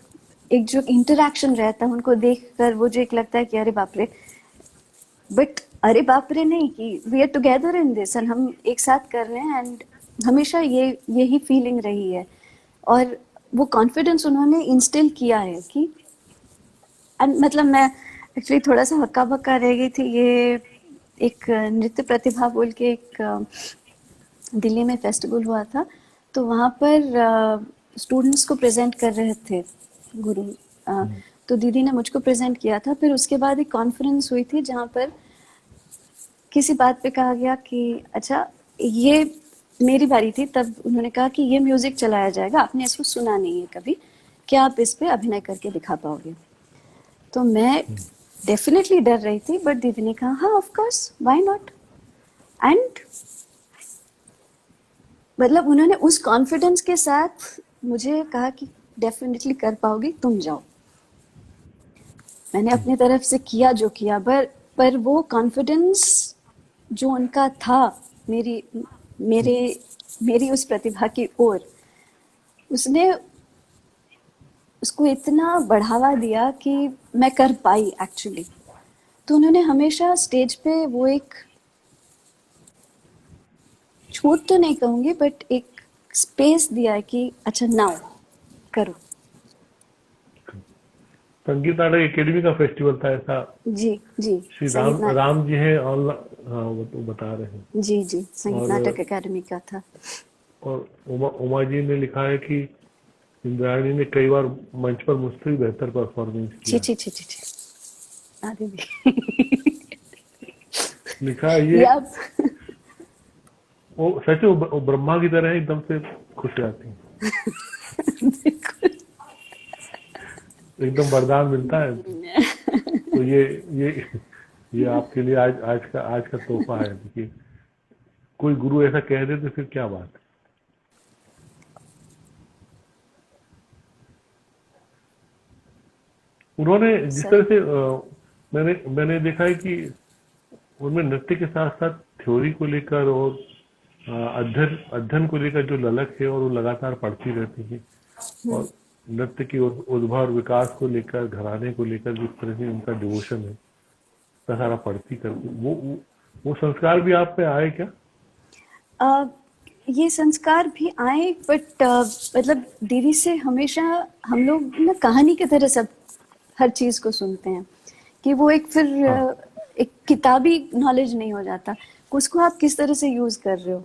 एक जो इंटरेक्शन रहता है उनको देखकर वो जो एक लगता है कि अरे बाप रे, बट अरे बाप रे नहीं, कि we are together in this and हम एक साथ कर रहे हैं, एंड हमेशा यही फीलिंग रही है। और वो कॉन्फिडेंस उन्होंने इंस्टिल किया है कि एंड मतलब मैं एक्चुअली थोड़ा सा हक्का बक्का रह गई थी। ये एक नृत्य प्रतिभा बोल के एक दिल्ली में फेस्टिवल हुआ था, तो वहाँ पर स्टूडेंट्स को प्रेजेंट कर रहे थे गुरु। तो दीदी ने मुझको प्रेजेंट किया था। फिर उसके बाद एक कॉन्फ्रेंस हुई थी जहाँ पर किसी बात पे कहा गया कि अच्छा, ये मेरी बारी थी, तब उन्होंने कहा कि ये म्यूजिक चलाया जाएगा, आपने इसको सुना नहीं है कभी, क्या आप इस पे अभिनय करके दिखा पाओगे? तो मैं डेफिनेटली डर रही थी, बट दीदी ने कहा हाँ of course, why not. And मतलब उन्होंने उस कॉन्फिडेंस के साथ मुझे कहा कि डेफिनेटली कर पाओगी, तुम जाओ। मैंने अपनी तरफ से किया जो किया, पर वो कॉन्फिडेंस जो उनका था मेरी मेरे मेरी उस प्रतिभा की ओर, उसने उसको इतना बढ़ावा दिया कि मैं कर पाई एक्चुअली। तो उन्होंने हमेशा स्टेज पे वो एक छूट तो नहीं कहूंगी, बट एक स्पेस दिया कि अच्छा नाउ करो। संगीत नाटक एकेडमी का फेस्टिवल था ऐसा? जी जी, श्री संगीत नाटक, राम जी हैं ऑनलाइन, हाँ वो तो बता रहे हैं। जी जी, संगीत और नाटक अकादमी का था। और उमा जी ने लिखा है कि इंद्रायणी ने कई बार मंच पर मुझसे भी बेहतर परफॉर्मेंस छी किया। छी छी छी छी, आदि भी लिखा है ये ये, अब वो सच है, वो ब्रह्मा की तरह एकदम से खुश जाती है, एकदम वरदान मिलता है। तो ये आपके लिए आज का तोहफा है। देखिए, कोई गुरु ऐसा कह दे तो फिर क्या बात है। उन्होंने जिस सर, तरह से मैंने देखा है कि उनमें नृत्य के साथ साथ थ्योरी को लेकर और अध्ययन को लेकर जो ललक है, और वो लगातार पढ़ती रहती है। और नृत्य की उद्भव और विकास को लेकर, घराने को लेकर जिस तरह से उनका डिवोशन है, इतना सारा पढ़ती करती, वो संस्कार भी आप पे आए क्या? अ, ये संस्कार भी आए, बट मतलब दीदी से हमेशा हम लोग ना कहानी की तरह सब हर चीज को सुनते हैं, कि वो एक फिर हाँ एक किताबी नॉलेज नहीं हो जाता। उसको आप किस तरह से यूज कर रहे हो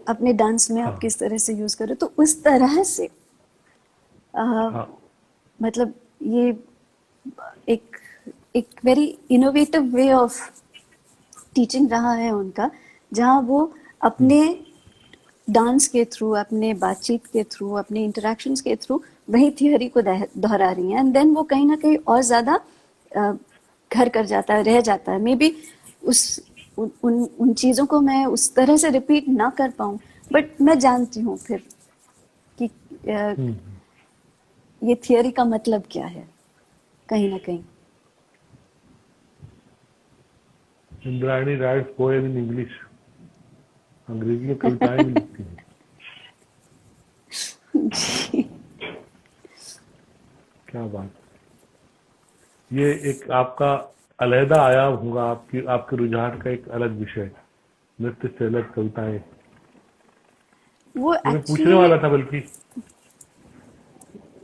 अपने डांस में, आप हाँ किस तरह से यूज कर रहे हो, तो उस तरह से अ, हाँ मतलब ये एक एक very innovative way of teaching रहा है उनका, जहाँ वो अपने डांस के थ्रू, अपने बातचीत के थ्रू, अपने इंटरेक्शंस के थ्रू वही थियोरी को दोहरा रही हैं, एंड देन वो कहीं ना कहीं और ज्यादा घर कर जाता है, रह जाता है। मे बी उस उन चीजों को मैं उस तरह से रिपीट ना कर पाऊं, बट मैं जानती हूँ फिर कि ये थियोरी का मतलब क्या है कहीं ना कहीं। Indrayani rights poem in English, अंग्रेजी में कविताएं भी लिखती हैं। जी। क्या बात, ये एक आपका अलहदा आयाम होगा, आपके रुझान का एक अलग विषय, नृत्य से अलग कविताएं। वो ये मैं पूछने एक्चुअली वाला था, बल्कि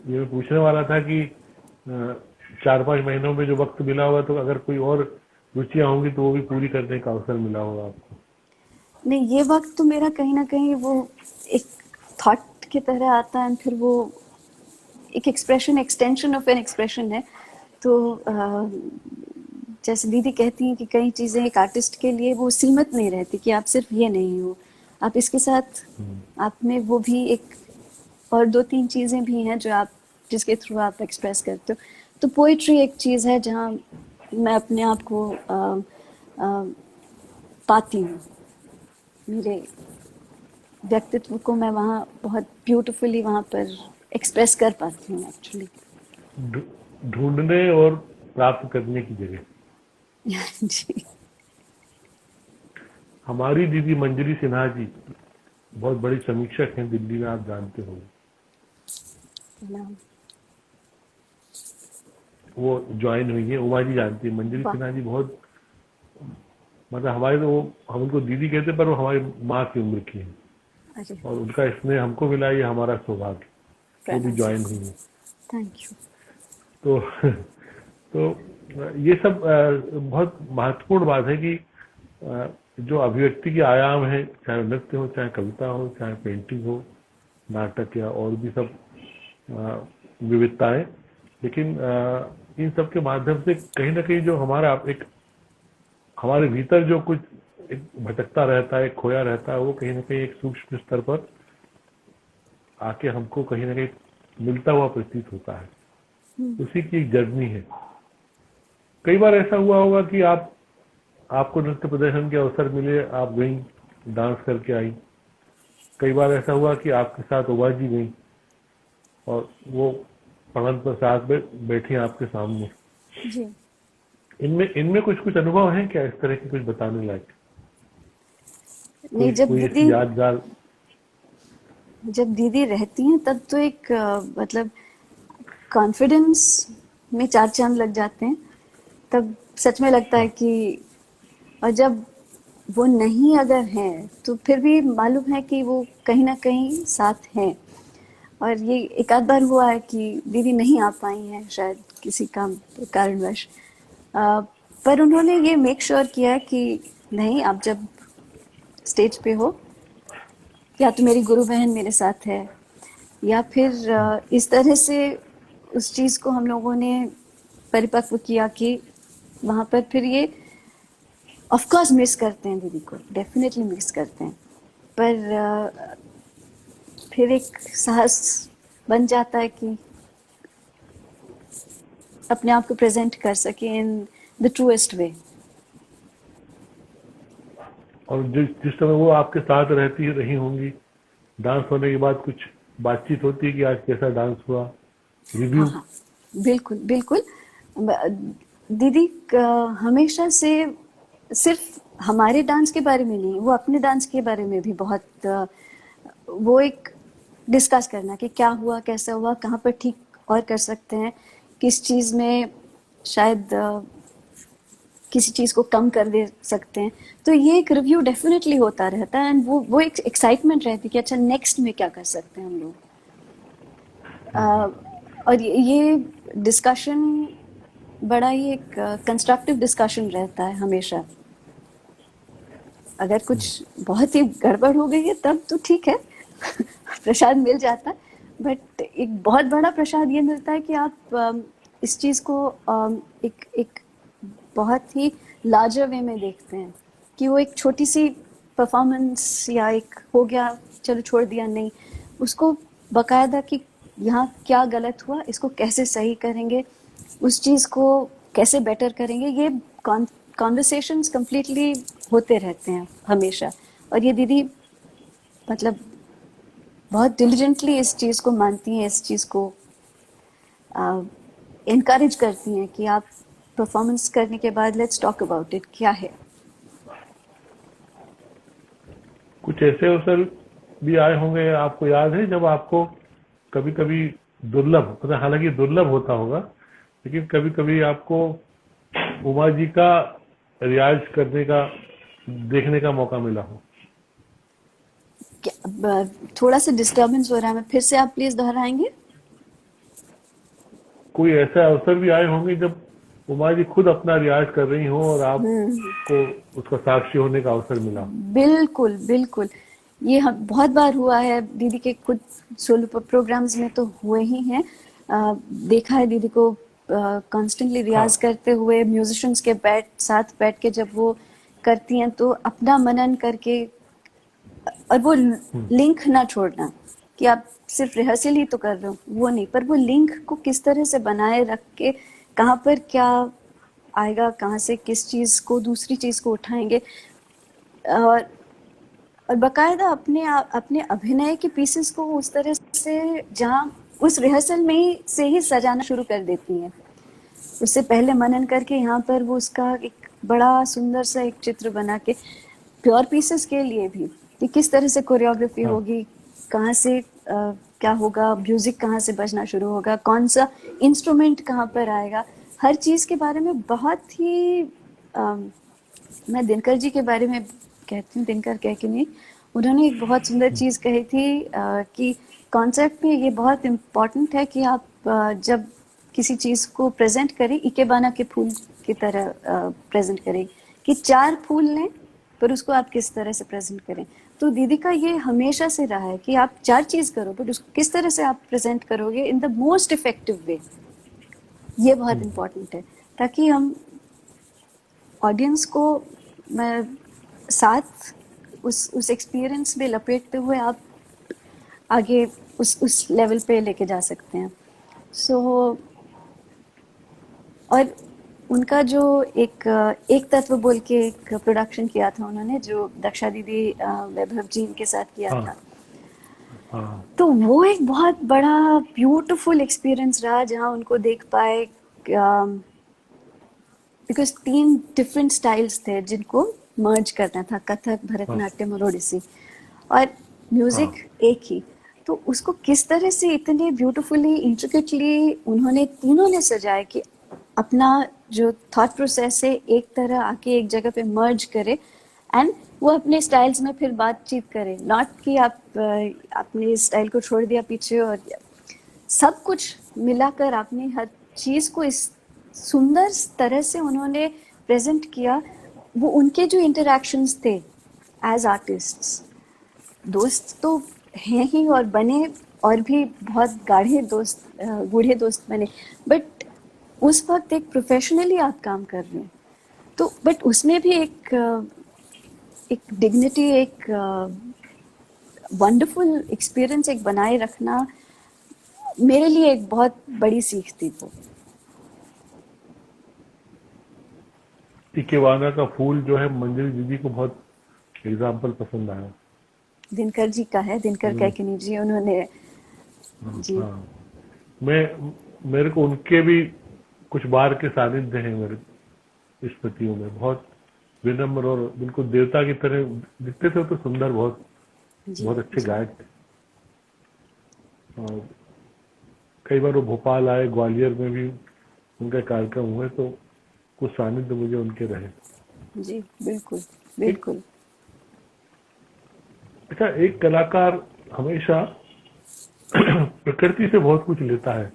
ये मैं पूछने वाला था कि 4-5 महीनों में जो वक्त मिला होगा, तो अगर कोई और रुचियां होंगी तो वो भी पूरी करने का अवसर मिला होगा आपको। नहीं, ये वक्त तो मेरा कहीं ना कहीं वो एक थॉट की तरह आता है, फिर वो एक expression, extension of an expression है। तो जैसे दीदी कहती हैं कि कई चीज़ें एक आर्टिस्ट के लिए वो सीमित नहीं रहती, कि आप सिर्फ ये नहीं हो, आप इसके साथ आप में वो भी एक और 2-3 चीज़ें भी हैं जो आप, जिसके थ्रू आप एक्सप्रेस करते हो। तो पोइट्री एक चीज़ है जहाँ मैं अपने आप को पाती हूँ, मेरे व्यक्तित्व को मैं वहाँ बहुत ब्यूटीफुली वहाँ पर एक्सप्रेस कर पाती हूँ एक्चुअली। ढूंढने और प्राप्त करने की जगह। जी। हमारी दीदी मंजरी सिन्हा जी बहुत बड़ी समीक्षक हैं दिल्ली में, आप जानते हो। नाम। वो ज्वाइन हुई है। उमा जी जानती है, मंजरी वाह। सिन्हा जी बहुत, मतलब हमारे तो हम उनको दीदी कहते, पर वो हमारी माँ की उम्र की है, अरे और उनका स्नेह हमको मिला, ये हमारा सौभाग्य। वो भी प्रणाम। ज्वाइन हुई है। Thank you. तो तो ये सब बहुत महत्वपूर्ण बात है कि जो अभिव्यक्ति के आयाम है, चाहे नृत्य हो, चाहे कविता हो, चाहे पेंटिंग हो, नाटक या और भी सब विविधताएं, लेकिन इन सब के माध्यम से कहीं ना कहीं जो हमारा एक हमारे भीतर जो कुछ एक भटकता रहता है, खोया रहता है, वो कहीं ना कहीं एक सूक्ष्म स्तर पर आके हमको कहीं ना कहीं मिलता हुआ प्रतीत होता है। उसी की एक जर्नी है। कई बार ऐसा हुआ होगा कि आपको नृत्य प्रदर्शन के अवसर मिले, आप गई, डांस करके आई। कई बार ऐसा हुआ कि आपके साथ उमा जी गई और वो पढ़न पर साथ बैठी आपके सामने। जी। इनमें इनमें कुछ कुछ अनुभव हैं क्या इस तरह के, कुछ बताने लायक? नहीं, कोई ऐसी यादगार? जब दीदी रहती हैं तब तो एक मतलब कॉन्फिडेंस में चार चांद लग जाते हैं। तब सच में लगता है हाँ, कि, और जब वो नहीं अगर हैं तो फिर भी मालूम है कि वो कहीं ना कहीं साथ हैं। और ये एक आध बार हुआ है कि दीदी नहीं आ पाई हैं शायद किसी काम कारणवश, अ, पर उन्होंने ये मेक श्योर किया कि नहीं, आप जब स्टेज पे हो, या तो मेरी गुरु बहन मेरे साथ है, या फिर इस तरह से उस चीज़ को हम लोगों ने परिपक्व किया कि वहाँ पर फिर ये ऑफ कोर्स मिस करते हैं दीदी को, डेफिनेटली मिस करते हैं, पर फिर एक साहस बन जाता है कि अपने आप को प्रेजेंट कर सके इन द ट्रूएस्ट वे। और जिस जिस समय वो आपके साथ रहती रही होंगी, डांस होने के बाद कुछ बातचीत होती है कि आज कैसा डांस हुआ, हाँ रिव्यू? हाँ, बिल्कुल बिल्कुल। दीदी हमेशा से सिर्फ हमारे डांस के बारे में नहीं, वो अपने डांस के बारे में भी बहुत वो एक डिस्कस करना कि क्या हुआ, कैसा हुआ, कहाँ पर ठीक और कर सकते हैं, किस चीज़ में शायद किसी चीज़ को कम कर दे सकते हैं। तो ये एक रिव्यू डेफिनेटली होता रहता है, एंड वो एक एक्साइटमेंट रहती है कि अच्छा नेक्स्ट में क्या कर सकते हैं हम लोग। और ये डिस्कशन बड़ा ही एक कंस्ट्रक्टिव डिस्कशन रहता है हमेशा। अगर कुछ बहुत ही गड़बड़ हो गई है तब तो ठीक है प्रसाद मिल जाता है, बट एक बहुत बड़ा प्रसाद ये मिलता है कि आप इस चीज़ को एक एक बहुत ही लार्जर वे में देखते हैं, कि वो एक छोटी सी परफॉर्मेंस या एक हो गया चलो छोड़ दिया, नहीं, उसको बकायदा कि यहाँ क्या गलत हुआ, इसको कैसे सही करेंगे, उस चीज़ को कैसे बेटर करेंगे, ये कॉन्वर्सेशंस कंप्लीटली होते रहते हैं हमेशा। और ये दीदी मतलब बहुत डिलिजेंटली इस चीज़ को मानती हैं, इस चीज़ को इनकरेज करती हैं कि आप परफॉर्मेंस करने के बाद लेट्स टॉक अबाउट इट, क्या है। कुछ ऐसे अवसर भी आए होंगे, आपको याद है, जब आपको कभी कभी दुर्लभ, मतलब हालांकि दुर्लभ होता होगा, लेकिन कभी कभी आपको उमा जी का रियाज करने का, देखने का मौका मिला हो? थोड़ा सा डिस्टरबेंस हो रहा है, मैं फिर से आप प्लीज दोहराएंगे? कोई ऐसे अवसर भी आए होंगे जब उमा जी खुद अपना रियाज कर रही हो और आपको उसका साक्षी होने का अवसर मिला? बिल्कुल बिल्कुल, ये बहुत बार हुआ है। दीदी के खुद सोलो प्रोग्राम्स में तो हुए ही हैं। देखा है दीदी को कॉन्स्टेंटली रियाज हाँ, करते हुए, म्यूजिशियंस के साथ बैठ के जब वो करती हैं तो अपना मनन करके, और वो लिंक ना छोड़ना कि आप सिर्फ रिहर्सल ही तो कर रहे हो, वो नहीं, पर वो लिंक को किस तरह से बनाए रख के कहाँ पर क्या आएगा, कहाँ से किस चीज को दूसरी चीज को उठाएंगे, और और बकायदा अपने अभिनय के पीसेस को उस तरह से जहाँ उस रिहर्सल में ही से ही सजाना शुरू कर देती हैं। उससे पहले मनन करके यहाँ पर वो उसका एक बड़ा सुंदर सा एक चित्र बना के, प्योर पीसेस के लिए भी, कि किस तरह से कोरियोग्राफी हाँ, होगी, कहाँ से क्या होगा, म्यूजिक कहाँ से बजना शुरू होगा, कौन सा इंस्ट्रूमेंट कहाँ पर आएगा, हर चीज़ के बारे में बहुत ही मैं दिनकर जी के बारे में कहती हूँ, दिनकर कह के नहीं, उन्होंने एक बहुत सुंदर चीज़ कही थी कि कॉन्सेप्ट में ये बहुत इम्पोर्टेंट है कि आप जब किसी चीज़ को प्रेजेंट करें, इकेबाना के फूल की तरह प्रेजेंट करें, कि 4 फूल लें पर उसको आप किस तरह से प्रेजेंट करें। तो दीदी का ये हमेशा से रहा है कि आप 4 चीज़ करो बट उसको किस तरह से आप प्रेजेंट करोगे in the most effective way, ये बहुत इम्पोर्टेंट है, ताकि हम ऑडियंस को मैं साथ उस एक्सपीरियंस में लपेटते हुए आप आगे उस लेवल पे लेके जा सकते हैं। सो और उनका जो एक तत्व बोल के एक प्रोडक्शन किया था उन्होंने, जो दक्षा दीदी वैभव जी के साथ किया हाँ था, हाँ तो वो एक बहुत बड़ा ब्यूटीफुल एक्सपीरियंस रहा जहाँ उनको देख पाए, बिकॉज 3 डिफरेंट स्टाइल्स थे जिनको मर्ज करना था, कथक, हाँ भरतनाट्यम और ओडिसी, और म्यूजिक हाँ एक ही। तो उसको किस तरह से इतने ब्यूटीफुली इंट्रिकेटली उन्होंने तीनों ने सजाया कि अपना जो थॉट प्रोसेस है एक तरह आके एक जगह पे मर्ज करे, एंड वो अपने स्टाइल्स में फिर बातचीत करे, नॉट कि आप अपने स्टाइल को छोड़ दिया पीछे, और सब कुछ मिलाकर आपने हर चीज को इस सुंदर तरह से उन्होंने प्रेजेंट किया। वो उनके जो इंटरेक्शंस थे एज आर्टिस्ट्स, दोस्त तो हैं ही और बने, और भी बहुत गाढ़े दोस्त, गूढ़े दोस्त बने, बट उस वक्त एक प्रोफेशनली आप काम कर रहे हैं, तो बट उसमें भी एक डिग्निटी, एक वंडरफुल एक्सपीरियंस एक बनाए रखना मेरे लिए एक बहुत बड़ी सीख थी वो। इकेबाना का फूल जो है मंजरी दीदी को बहुत एग्जाम्पल पसंद आया। दिनकर जी का है, दिनकर उन्होंने कैकिनी जी, उन्होंने जी हाँ मेरे को उनके भी कुछ बार के सानिध्य हैं मेरे इस प्रतियों में, बहुत विनम्र और बिल्कुल देवता की तरह दिखते थे, तो सुंदर, बहुत जी बहुत अच्छे जी गायक थे। और कई बार वो भोपाल आए, ग्वालियर में भी उनका कार्यक्रम हुए, तो कुछ सानिध्य मुझे उनके रहे। जी बिल्कुल एक बिल्कुल। अच्छा, एक कलाकार हमेशा प्रकृति से बहुत कुछ लेता है।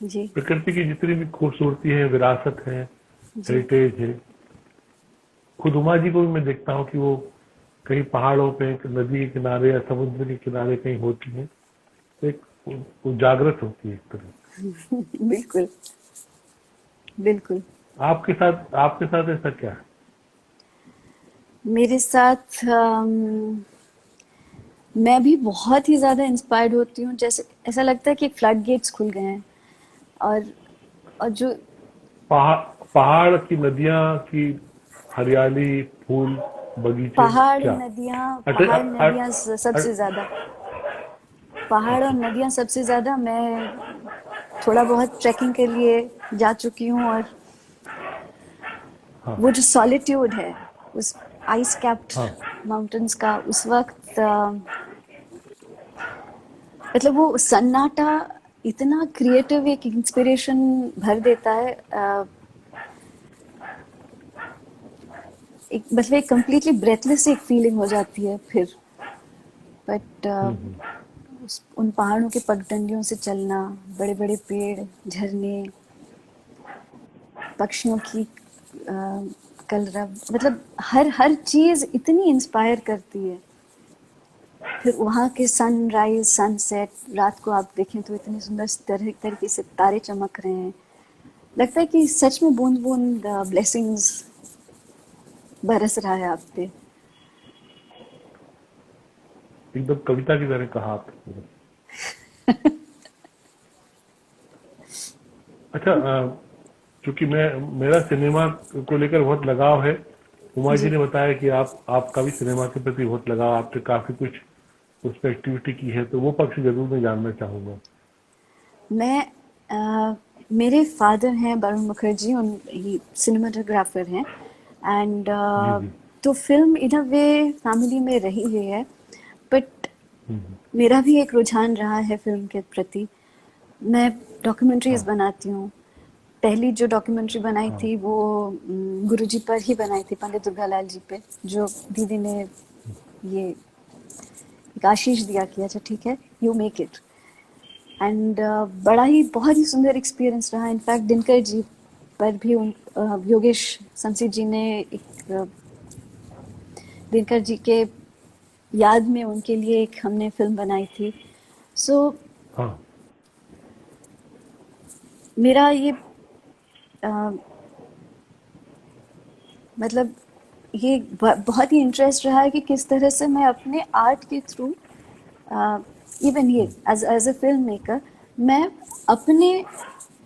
जी प्रकृति की जितनी भी खूबसूरती है, विरासत है, जी हेरिटेज है, खुद उमा जी को भी मैं देखता हूँ कि वो कहीं पहाड़ों पे, नदी के किनारे या समुद्र के किनारे कहीं होती है, तो एक वो जागृत होती है एक तरह। बिल्कुल बिल्कुल। आपके साथ ऐसा क्या है? मेरे साथ मैं भी बहुत ही ज्यादा इंस्पायर्ड होती हूँ, जैसे ऐसा लगता है कि फ्लड गेट्स खुल गए हैं, और जो पहाड़ पहाड़ की, नदियां की हरियाली, फूल, बगीचे, क्या? अट, पहाड़ अट, नदियाँ अट, सबसे ज्यादा, पहाड़ और अच्छा, नदियाँ सबसे ज्यादा। मैं थोड़ा बहुत ट्रैकिंग के लिए जा चुकी हूँ, और हाँ वो जो सॉलिट्यूड है उस आइस कैप्ड हाँ माउंटेन्स का, उस वक्त मतलब वो सन्नाटा इतना क्रिएटिव एक इंस्पिरेशन भर देता है, एक मतलब एक कम्प्लीटली ब्रेथलेस एक फीलिंग हो जाती है फिर, बट हम्म। उन पहाड़ों के पगडंडियों से चलना, बड़े बड़े पेड़, झरने, पक्षियों की कलरव, मतलब हर हर चीज इतनी इंस्पायर करती है। फिर वहाँ के सनराइज, सनसेट, रात को आप देखें तो इतनी सुंदर तरीके से तारे चमक रहे हैं, लगता है कि सच में बूंद बूंद ब्लेसिंग्स बरस रहा है आप पे। एकदम कविता की तरह कहा आपने। अच्छा, चूंकि मेरा सिनेमा को लेकर बहुत लगाव है, उमा जी जी ने बताया कि आपका भी सिनेमा के प्रति बहुत लगाव, आपने काफी कुछ उस पर एक्टिविटी की है, तो वो पक्ष जरूर मैं जानना चाहूंगा। मैं मेरे फादर हैं वरुण मुखर्जी, उन सिनेमाटोग्राफर हैं, एंड जी जी। तो film in a way family में रही हुई है, बट मेरा भी एक रुझान रहा है फिल्म के प्रति। मैं डॉक्यूमेंट्रीज हाँ बनाती हूँ। पहली जो डॉक्यूमेंट्री बनाई हाँ थी वो गुरुजी पर ही बनाई थी, पंडित दुर्गालाल जी पे, जो दीदी ने ये एक आशीष दिया कि अच्छा ठीक है, यू मेक इट। एंड बड़ा ही बहुत ही सुंदर एक्सपीरियंस रहा। इनफैक्ट दिनकर जी पर भी योगेश संसी जी ने एक दिनकर जी के याद में उनके लिए एक हमने फिल्म बनाई थी। सो हाँ मेरा ये अ, मतलब ये बहुत ही इंटरेस्ट रहा है कि किस तरह से मैं अपने आर्ट के थ्रू, इवन ये एज अ फिल्म मेकर, मैं अपने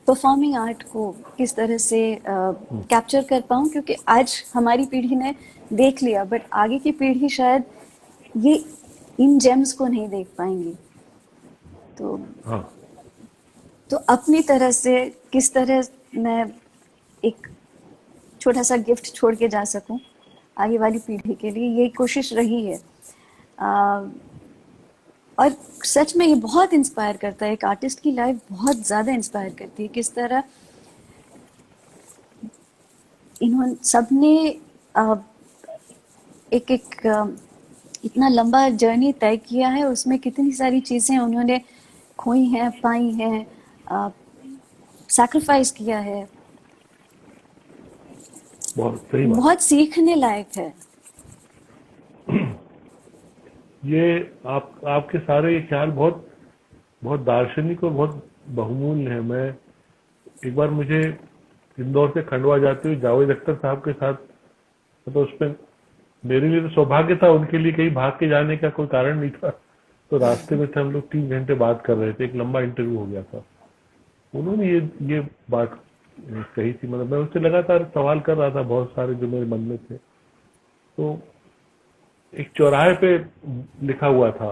परफॉर्मिंग आर्ट को किस तरह से कैप्चर कर पाऊँ, क्योंकि आज हमारी पीढ़ी ने देख लिया बट आगे की पीढ़ी शायद ये इन जेम्स को नहीं देख पाएंगी। तो हाँ अपनी तरह से किस तरह मैं एक छोटा सा गिफ्ट छोड़ के जा सकूं आगे वाली पीढ़ी के लिए, ये कोशिश रही है। और सच में ये बहुत इंस्पायर करता है। एक आर्टिस्ट की लाइफ बहुत ज़्यादा इंस्पायर करती है, किस तरह इन्होंने सबने एक एक इतना लंबा जर्नी तय किया है, उसमें कितनी सारी चीज़ें उन्होंने खोई हैं, पाई हैं, सैक्रिफाइस किया है। बहुत सही बात। बहुत सीखने लायक है। ये आपके सारे ये ख्याल बहुत बहुत दार्शनिक और बहुत बहुमूल्य है। मैं एक बार मुझे इंदौर से खंडवा जाते हुए जावेद अख्तर साहब के साथ, तो उसमें मेरे लिए तो सौभाग्य था, उनके लिए कहीं भाग के जाने का कोई कारण नहीं था। तो रास्ते में थे हम लोग, 3 घंटे बात कर रहे थे, एक लंबा इंटरव्यू हो गया था। उन्होंने ये बात कही थी, मतलब मैं उससे लगातार सवाल कर रहा था बहुत सारे जो मेरे मन में थे। तो एक चौराहे पे लिखा हुआ था,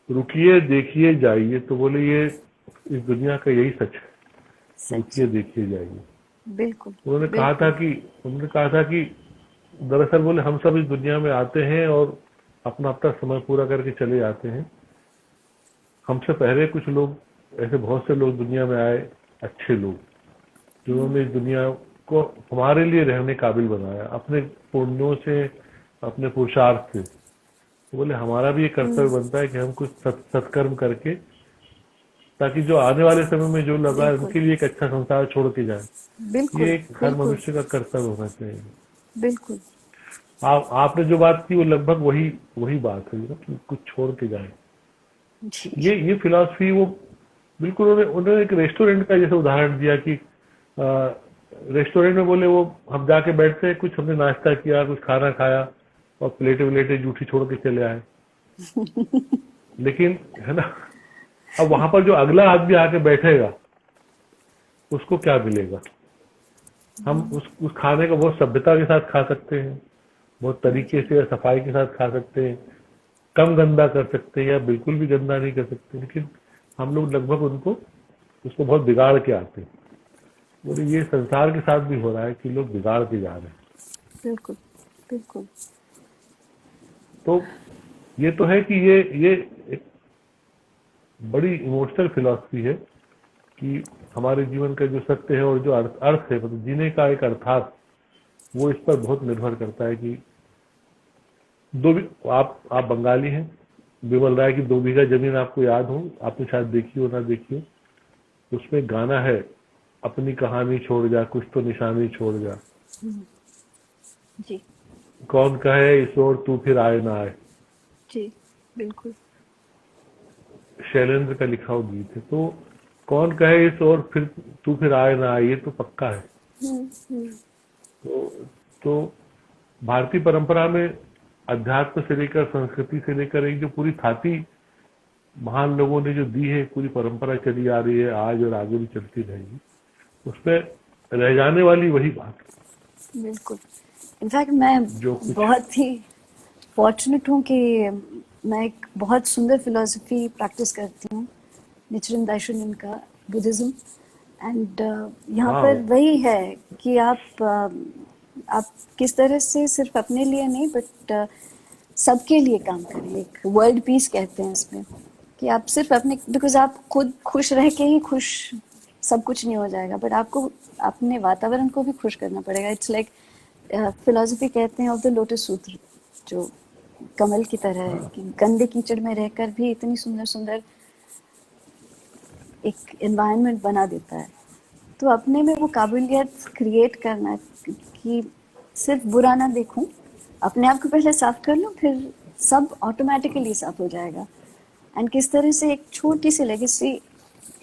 रुकिए देखिए जाइए। तो बोले ये इस दुनिया का यही सच है, सच, रुकिए देखिए जाइए। बिल्कुल उन्होंने बिल्कुल। कहा था कि दरअसल बोले हम सब इस दुनिया में आते हैं और अपना अपना समय पूरा करके चले जाते हैं। हमसे पहले कुछ लोग, ऐसे बहुत से लोग दुनिया में आए, अच्छे लोग, जिन्होंने इस दुनिया को हमारे लिए रहने काबिल बनाया अपने पुण्यों से, अपने पुरुषार्थ से। तो बोले हमारा भी ये कर्तव्य बनता है कि हम कुछ सत्कर्म करके, ताकि जो आने वाले समय में जो लगा है बिल्कुल उनके लिए एक अच्छा संसार छोड़ के जाए। बिल्कुल ये एक हर बिल्कुल मनुष्य का कर्तव्य होना चाहिए। बिल्कुल। आपने जो बात की वो लगभग वही बात है ना, कि कुछ छोड़ के जाए। जी ये फिलॉसफी वो बिल्कुल, उन्होंने एक रेस्टोरेंट का जैसे उदाहरण दिया कि रेस्टोरेंट में बोले वो हम जाके बैठते हैं, कुछ हमने नाश्ता किया, कुछ खाना खाया और प्लेटें व्लेटें जूठी छोड़ के चले आए। लेकिन है ना, अब वहां पर जो अगला आदमी आके बैठेगा उसको क्या मिलेगा? हम उस खाने को बहुत सभ्यता के साथ खा सकते हैं, बहुत तरीके से या सफाई के साथ खा सकते हैं, कम गंदा कर सकते हैं या बिल्कुल भी गंदा नहीं कर सकते, लेकिन हम लोग लगभग उसको बहुत बिगाड़ के आते हैं। और ये संसार के साथ भी हो रहा है कि लोग बिगाड़ के जा रहे हैं। बिल्कुल बिल्कुल। तो ये तो है कि ये एक बड़ी इमोशनल फिलॉसफी है कि हमारे जीवन का जो सत्य है और जो अर्थ है, मतलब जीने का एक अर्थात, वो इस पर बहुत निर्भर करता है कि आप बंगाली हैं, बिमल राय की 2 बीघा जमीन आपको याद हो, आपने शायद देखी हो ना देखी हो। उसमें गाना है, अपनी कहानी छोड़ जा, कुछ तो निशानी छोड़ जा, जी कौन कहे इस ओर तू फिर आए ना आए। जी बिल्कुल। शैलेंद्र का लिखा हुआ गीत है। तो कौन कहे इस ओर फिर तू फिर आए ना आए, ये तो पक्का है। हम्म। तो भारतीय परंपरा में अध्यात्म से लेकर संस्कृति से लेकर एक जो पूरी थाती महान लोगों ने जो दी है, पूरी परंपरा चली आ रही है आज और आगे भी चलती रहेगी, उसमें रह जाने वाली वही बात बिल्कुल। इनफैक्ट मैं जो कुछ। बहुत ही फॉर्चुनेट हूँ कि मैं एक बहुत सुंदर फिलॉसफी प्रैक्टिस करती हूँ, निchiren दाइशुनिन का बुद्धिज्म। एंड यहाँ हाँ पर वही है कि आप किस तरह से सिर्फ अपने लिए नहीं बट सबके लिए काम करें, एक वर्ल्ड पीस कहते हैं इसमें, कि आप सिर्फ अपने, बिकॉज आप खुद खुश रह के ही खुश सब कुछ नहीं हो जाएगा, बट आपको अपने वातावरण को भी खुश करना पड़ेगा। इट्स लाइक फिलोसफी कहते हैं ऑफ द लोटस सूत्र, जो कमल की तरह है, कि गंदे कीचड़ में रहकर भी इतनी सुंदर सुंदर एक एनवायरनमेंट बना देता है। तो अपने में वो काबिलियत क्रिएट करना कि सिर्फ बुरा ना देखूं, अपने आप को पहले साफ कर लूं, फिर सब ऑटोमेटिकली साफ हो जाएगा। एंड किस तरह से एक छोटी सी लेगेसी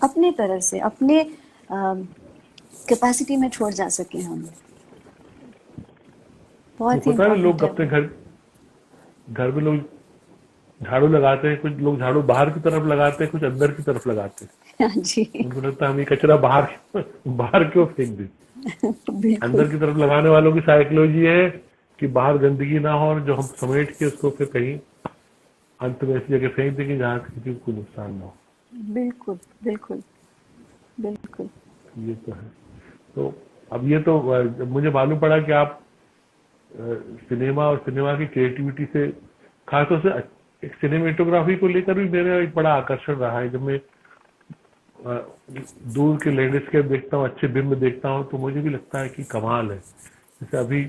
अपने तरह से अपने कैपेसिटी में छोड़ जा सके हम, बहुत ही पता है लोग इम्पोर्टेंट अपने घर में लोग झाड़ू लगाते हैं, कुछ लोग झाड़ू बाहर की तरफ लगाते हैं, कुछ अंदर की तरफ लगाते हैं। है। हाँ जी। उनको लगता है हम ये कचरा बाहर क्यों फेंक दें। बिल्कुल। अंदर की तरफ लगाने वालों की साइकोलॉजी है कि बाहर गंदगी ना हो, और जो हम समेट के उसको फिर कहीं अंत में ऐसी जगह फेंक दें कि जहाँ किसी को नुकसान ना हो। बिल्कुल बिल्कुल बिल्कुल। ये तो है। तो अब ये तो मुझे मालूम पड़ा कि आप सिनेमा और सिनेमा की क्रिएटिविटी से, खासतौर से एक सिनेमेटोग्राफी को लेकर भी मेरा एक बड़ा आकर्षण रहा है। जब मैं दूर के लैंडस्केप देखता हूँ, अच्छे बिंब देखता हूँ, तो मुझे भी लगता है कि कमाल है। जैसे अभी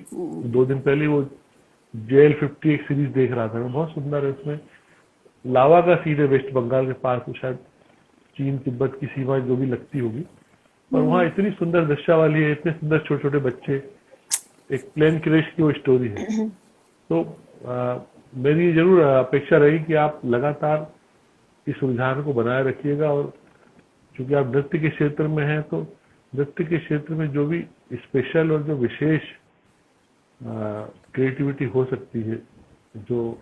2 दिन पहले वो JL50 एक सीरीज देख रहा था, बहुत सुंदर है। उसमें लावा का सीन है वेस्ट बंगाल के पास, वो शायद चीन तिब्बत की सीमा जो भी लगती होगी, पर वहाँ इतनी सुंदर दृश्यावली है, इतने सुंदर छोटे छोटे बच्चे, एक प्लेन क्रैश की वो स्टोरी है। तो मेरी जरूर अपेक्षा रहेगी कि आप लगातार इस रुझान को बनाए रखिएगा, और चूंकि आप नृत्य के क्षेत्र में हैं, तो नृत्य के क्षेत्र में जो भी स्पेशल और जो विशेष क्रिएटिविटी हो सकती है, जो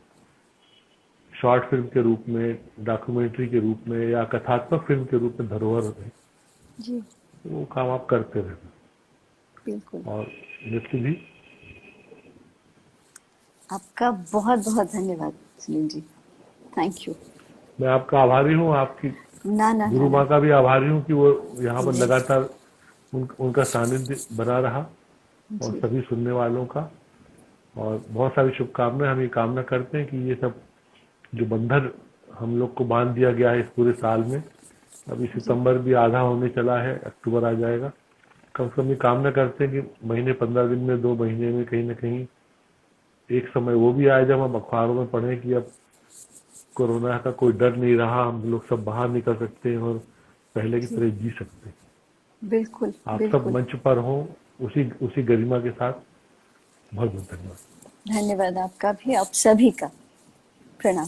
शॉर्ट फिल्म के रूप में, डॉक्यूमेंट्री के रूप में, या कथात्मक फिल्म के रूप में धरोहर है, जी वो काम आप करते रहना। बिल्कुल। और नृत्य भी। आपका बहुत बहुत धन्यवाद सुनील जी, थैंक यू। मैं आपका आभारी हूँ, आपकी ना ना गुरु ना, माँ का भी आभारी हूँ कि वो यहाँ पर लगातार उनका सानिध्य बना रहा, और जी सभी सुनने वालों का। और बहुत सारी शुभकामनाएं। हम ये कामना करते हैं कि ये सब जो बंधन हम लोग को बांध दिया गया है इस पूरे साल में, अभी सितंबर भी आधा होने चला है, अक्टूबर आ जाएगा, कम से कम ये कामना करते हैं कि महीने 15 दिन में, 2 महीने में कहीं ना कहीं एक समय वो भी आए जब हम अखबारों में पढ़ें कि अब कोरोना का कोई डर नहीं रहा, हम लोग सब बाहर निकल सकते हैं और पहले की तरह जी सकते हैं। बिल्कुल आप सब बिल्कुल। मंच पर हो उसी गरिमा के साथ। बहुत बहुत धन्यवाद। धन्यवाद आपका भी, आप सभी का प्रणाम।